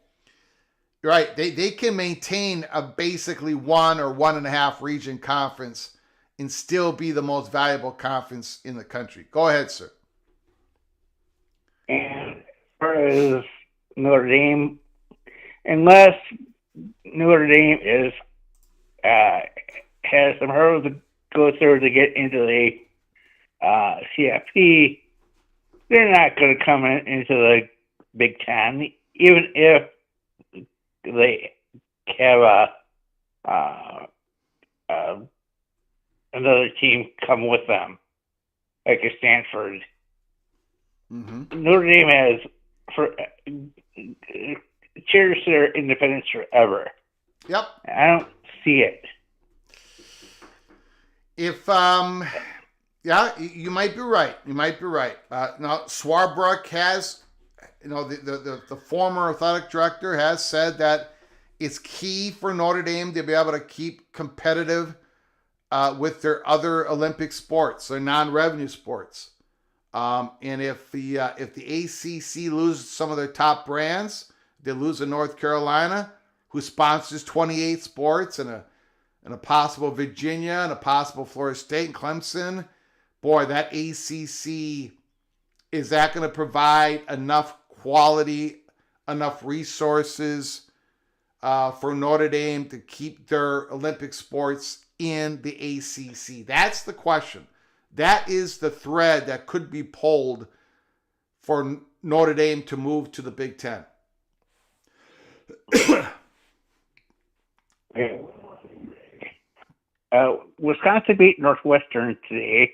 right. They can maintain a basically 1 or 1.5 region conference and still be the most valuable conference in the country. Go ahead, sir. And as far as Notre Dame, unless Notre Dame has some hurdles to go through to get into the CFP, they're not going to come into the Big Ten, even if they have another team come with them, like a Stanford. Mm-hmm. Notre Dame has cherished their independence forever. Yep. I don't see it. If you might be right. Now Swarbrick has, the former athletic director has said that it's key for Notre Dame to be able to keep competitive with their other Olympic sports, their non-revenue sports. And if the ACC loses some of their top brands, they lose to North Carolina, who sponsors 28 sports, and a possible Virginia, and a possible Florida State and Clemson. Boy, that ACC, is that going to provide enough quality, enough resources for Notre Dame to keep their Olympic sports in the ACC? That's the question. That is the thread that could be pulled for Notre Dame to move to the Big Ten. Wisconsin beat Northwestern today,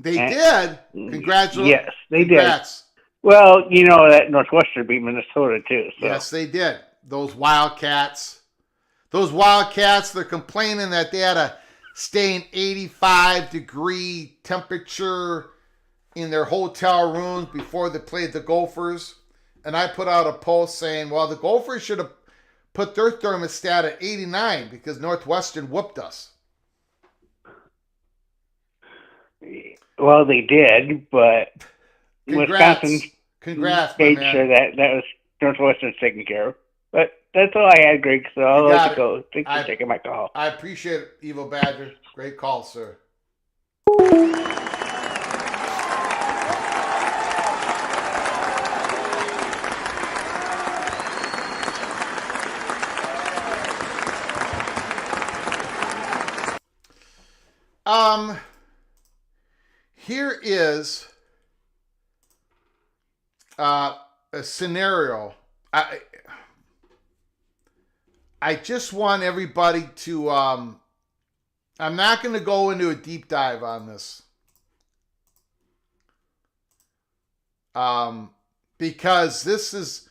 They did. Congratulations. Yes, they Congrats. did. Well, you know that Northwestern beat Minnesota too. So. Yes, they did. Those Wildcats. They're complaining that they had to stay in 85-degree temperature in their hotel rooms before they played the Gophers. And I put out a post saying, well, the Gophers should have put their thermostat at 89 because Northwestern whooped us. Well, they did, but Wisconsin Congrats, made sure that was Northwestern's taken care of. But that's all I had, Greg, so I'll let you go. Thanks for taking my call. I appreciate it, Evil Badger. Great call, sir. Here is a scenario. I just want everybody to, I'm not going to go into a deep dive on this. Because this is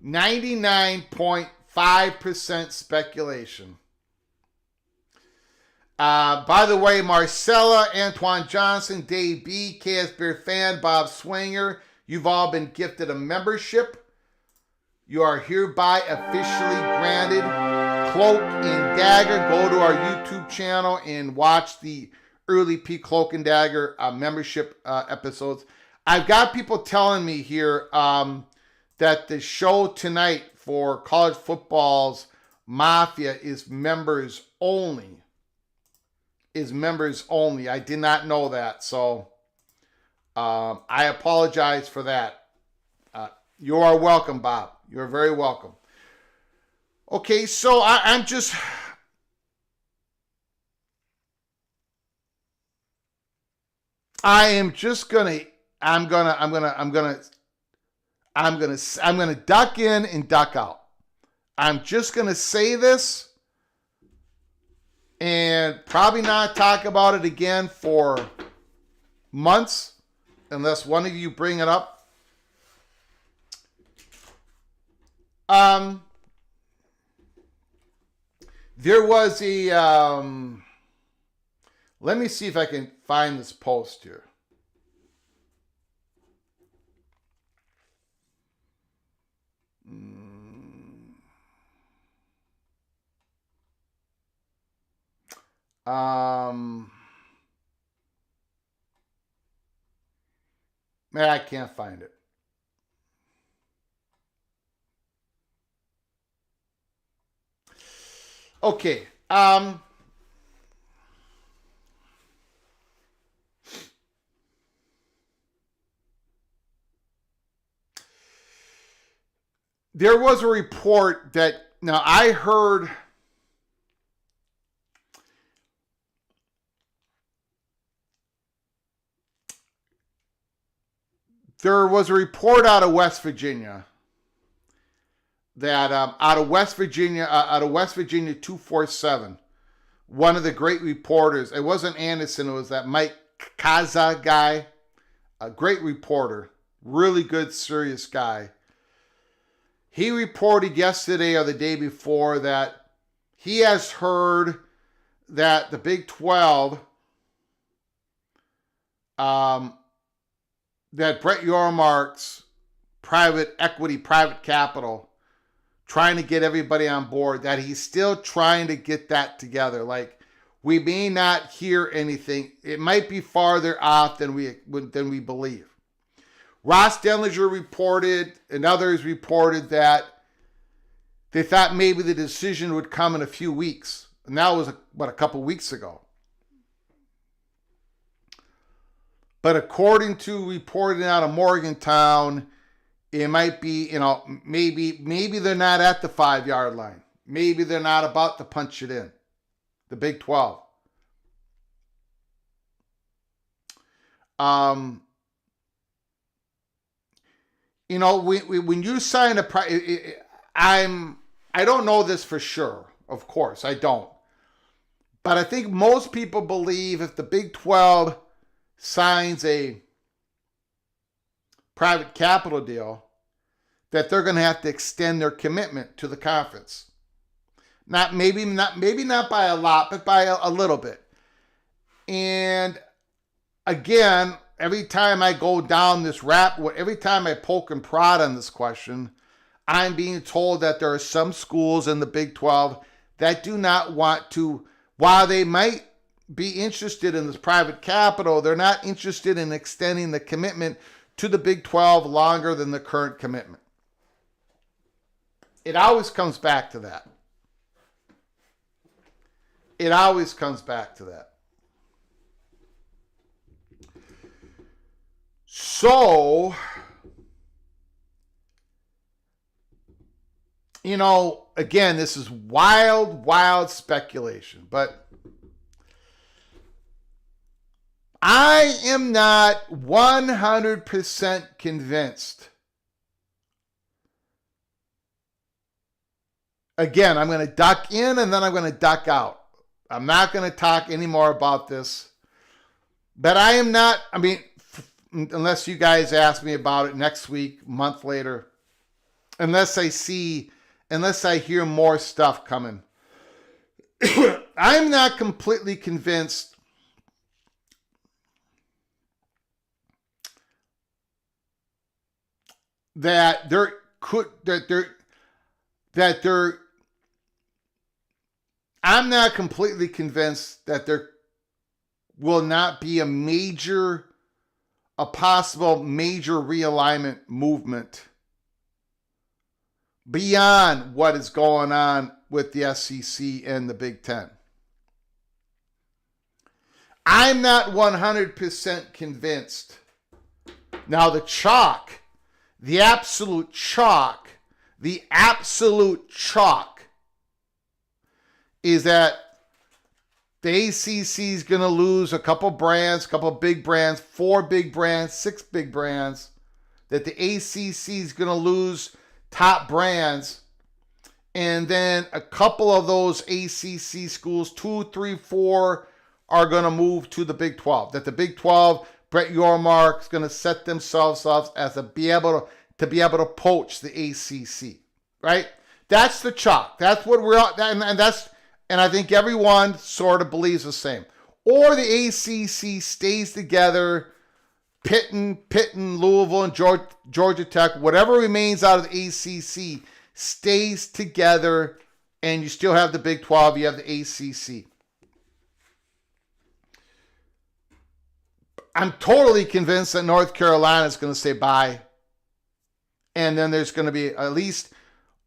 99.5% speculation. By the way, Marcella, Antoine Johnson, Dave B, KS Beer Fan, Bob Swinger, you've all been gifted a membership. You are hereby officially granted Cloak and Dagger. Go to our YouTube channel and watch the early P Cloak and Dagger membership episodes. I've got people telling me here that the show tonight for College Football's Mafia is members only. I did not know that, so I apologize for that. You are welcome, Bob. You're very welcome. Okay, so I'm gonna duck in and duck out. I'm just gonna say this and probably not talk about it again for months unless one of you bring it up. There was a, let me see if I can find this post here. I can't find it. Okay. There was a report that, now I heard there was a report out of West Virginia that out of West Virginia 247, one of the great reporters, it wasn't Anderson, it was that Mike Kaza guy, a great reporter, really good, serious guy. He reported yesterday or the day before that he has heard that the Big 12, that Brett Yormark's private equity, private capital, trying to get everybody on board, that he's still trying to get that together. Like, we may not hear anything. It might be farther off than we believe. Ross Denlinger reported, and others reported that they thought maybe the decision would come in a few weeks. And that was, a couple weeks ago. But according to reporting out of Morgantown, it might be, maybe they're not at the 5-yard line. Maybe they're not about to punch it in. The Big 12. When you sign I don't know this for sure. Of course, I don't. But I think most people believe if the Big 12 signs a private capital deal, that they're going to have to extend their commitment to the conference. Maybe not by a lot, but by a little bit. And again, every time I go down this every time I poke and prod on this question, I'm being told that there are some schools in the Big 12 that do not want to, while they might be interested in this private capital, they're not interested in extending the commitment to the Big 12 longer than the current commitment. It always comes back to that. It always comes back to that. So, again, this is wild speculation, but I am not 100% convinced. Again, I'm going to duck in and then I'm going to duck out. I'm not going to talk anymore about this. But I am not, unless you guys ask me about it next week, month later, unless I hear more stuff coming. I'm not completely convinced that I'm not completely convinced that there will not be a possible major realignment movement beyond what is going on with the SEC and the Big Ten. I'm not 100% convinced. Now the absolute chalk is that the ACC is going to lose a couple big brands, 4 big brands, 6 big brands, that the ACC is going to lose top brands, and then a couple of those ACC schools, 2, 3, 4, are going to move to the Big 12. That the Big 12, Brett Yormark is going to set themselves up as to be able to poach the ACC, right? That's the chalk. That's what we're and I think everyone sort of believes the same. Or the ACC stays together, Pitt, Louisville, and Georgia Tech, whatever remains out of the ACC stays together, and you still have the Big 12, you have the ACC. I'm totally convinced that North Carolina is going to say bye. And then there's going to be at least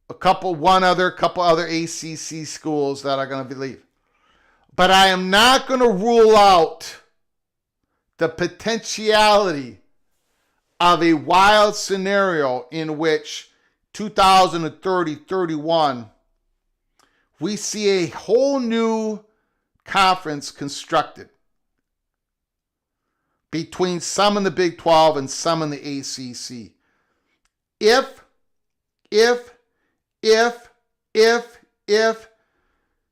a couple other ACC schools that are going to leave. But I am not going to rule out the potentiality of a wild scenario in which 2030-31, we see a whole new conference constructed between some in the Big 12 and some in the ACC. If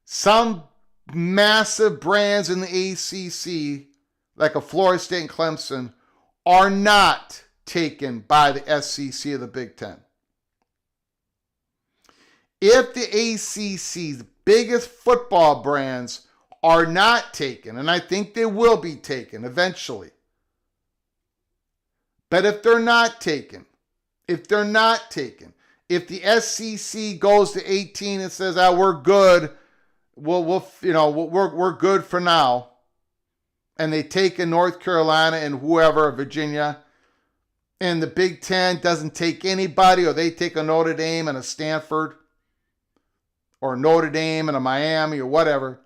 some massive brands in the ACC, like a Florida State and Clemson, are not taken by the SEC of the Big Ten. If the ACC's biggest football brands are not taken, and I think they will be taken eventually, but if they're not taken, if the SEC goes to 18 and says, we're good, we're good for now, and they take in North Carolina and whoever, Virginia, and the Big Ten doesn't take anybody, or they take a Notre Dame and a Stanford, or Notre Dame and a Miami, or whatever,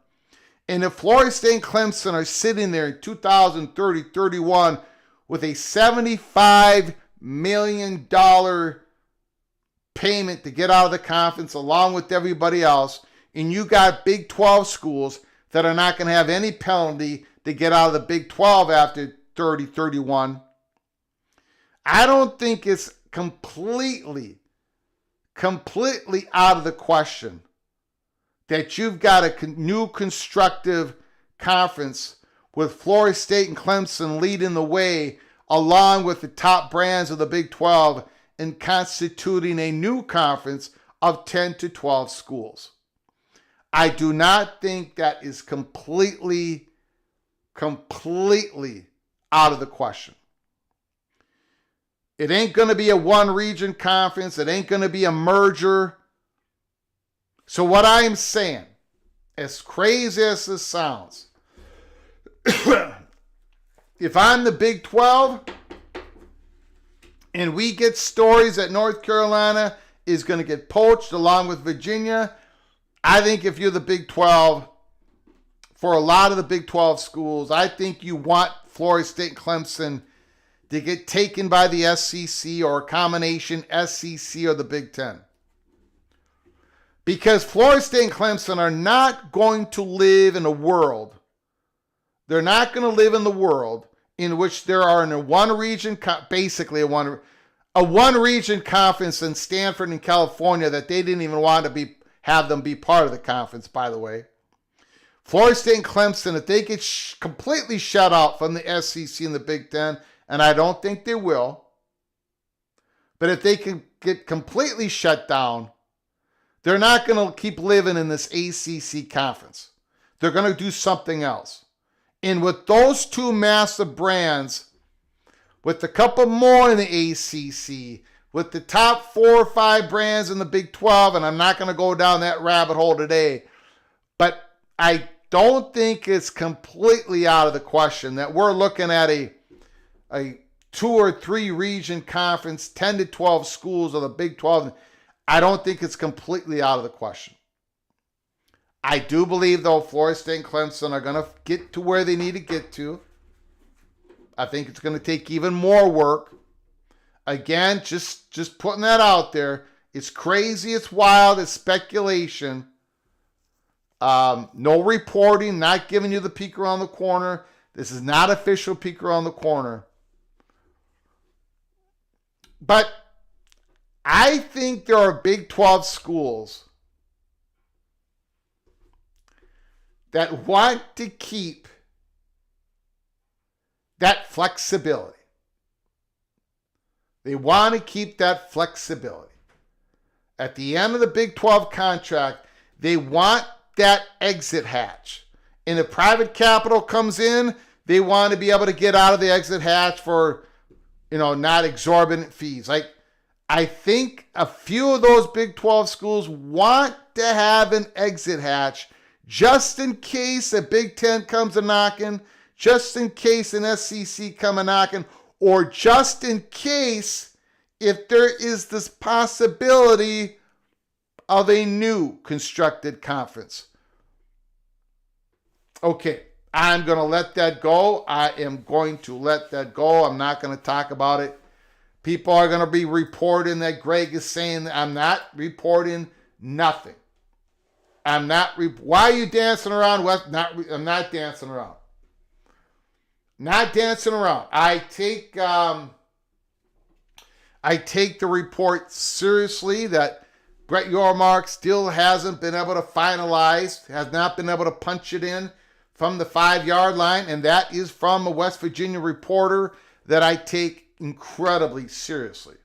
and if Florida State and Clemson are sitting there in 2030-31 with a $75 million payment to get out of the conference along with everybody else, and you got Big 12 schools that are not going to have any penalty to get out of the Big 12 after 30-31, I don't think it's completely out of the question that you've got a new constructive conference with Florida State and Clemson leading the way along with the top brands of the Big 12 in constituting a new conference of 10 to 12 schools. I do not think that is completely out of the question. It ain't going to be a one region conference. It ain't going to be a merger. So what I am saying, as crazy as this sounds, if I'm the Big 12 and we get stories that North Carolina is going to get poached along with Virginia, I think if you're the Big 12, for a lot of the Big 12 schools, I think you want Florida State and Clemson to get taken by the SEC or a combination SEC or the Big 10. Because Florida State and Clemson are not going to live in a world, they're not going to live in the world in which there are in a one region, basically a one region conference in Stanford and California that they didn't even want to have them be part of the conference, by the way. Florida State and Clemson, if they get completely shut out from the SEC and the Big Ten, and I don't think they will, but if they can get completely shut down, they're not going to keep living in this ACC conference. They're going to do something else. And with those two massive brands, with a couple more in the ACC, with the top 4 or 5 brands in the Big 12, and I'm not going to go down that rabbit hole today, but I don't think it's completely out of the question that we're looking at a 2 or 3 region conference, 10 to 12 schools of the Big 12. I don't think it's completely out of the question. I do believe, though, Florida State and Clemson are going to get to where they need to get to. I think it's going to take even more work. Again, just putting that out there. It's crazy, it's wild, it's speculation. No reporting, not giving you the peek around the corner. This is not official peek around the corner. But I think there are Big 12 schools that want to keep that flexibility. They want to keep that flexibility. At the end of the Big 12 contract, they want that exit hatch. And if private capital comes in, they want to be able to get out of the exit hatch for, not exorbitant fees. I think a few of those Big 12 schools want to have an exit hatch just in case a Big 10 comes a knocking, just in case an SEC come a knocking, or just in case if there is this possibility of a new constructed conference. Okay, I'm going to let that go. I am going to let that go. I'm not going to talk about it. People are going to be reporting that Greg is saying that I'm not reporting nothing. Why are you dancing around, Wes? I'm not dancing around. Not dancing around. I take the report seriously that Brett Yormark still hasn't been able to finalize, has not been able to punch it in from the 5-yard line, and that is from a West Virginia reporter that I take incredibly seriously.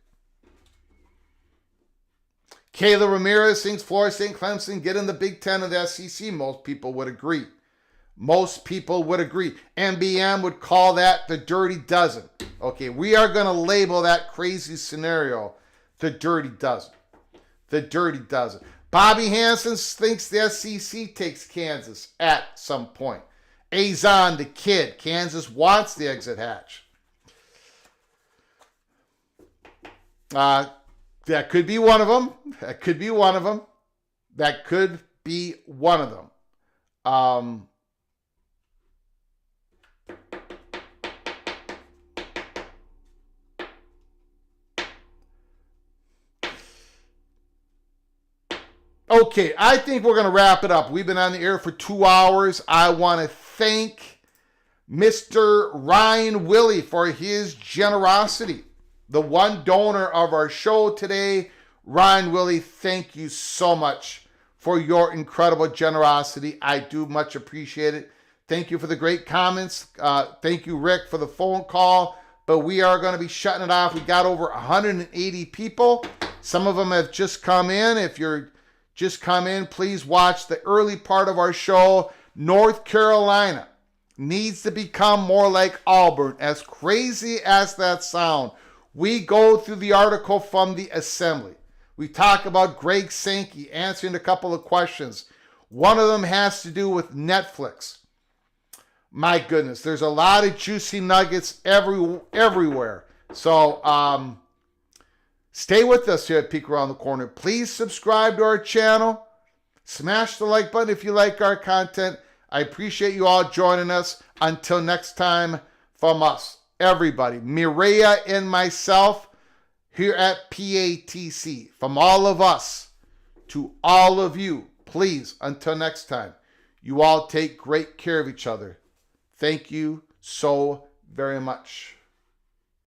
Kayla Ramirez thinks Florida State and Clemson get in the Big Ten of the SEC. Most people would agree. NBM would call that the dirty dozen. Okay, we are going to label that crazy scenario the dirty dozen. The dirty dozen. Bobby Hansen thinks the SEC takes Kansas at some point. Azon, the kid. Kansas wants the exit hatch. That could be one of them. Okay, I think we're going to wrap it up. We've been on the air for 2 hours. I want to thank Mr. Ryan Willie for his generosity. The one donor of our show today. Ryan Willie, thank you so much for your incredible generosity. I do much appreciate it. Thank you for the great comments. Thank you, Rick, for the phone call. But we are going to be shutting it off. We got over 180 people. Some of them have just come in. If you're just come in, please watch the early part of our show. North Carolina needs to become more like Auburn. As crazy as that sounds, we go through the article from the Assembly. We talk about Greg Sankey answering a couple of questions. One of them has to do with Netflix. My goodness, there's a lot of juicy nuggets everywhere. So stay with us here at Peek Around the Corner. Please subscribe to our channel. Smash the like button if you like our content. I appreciate you all joining us. Until next time, from us, everybody, Mireya and myself here at PATC, from all of us to all of you, please, until next time, you all take great care of each other. Thank you so very much.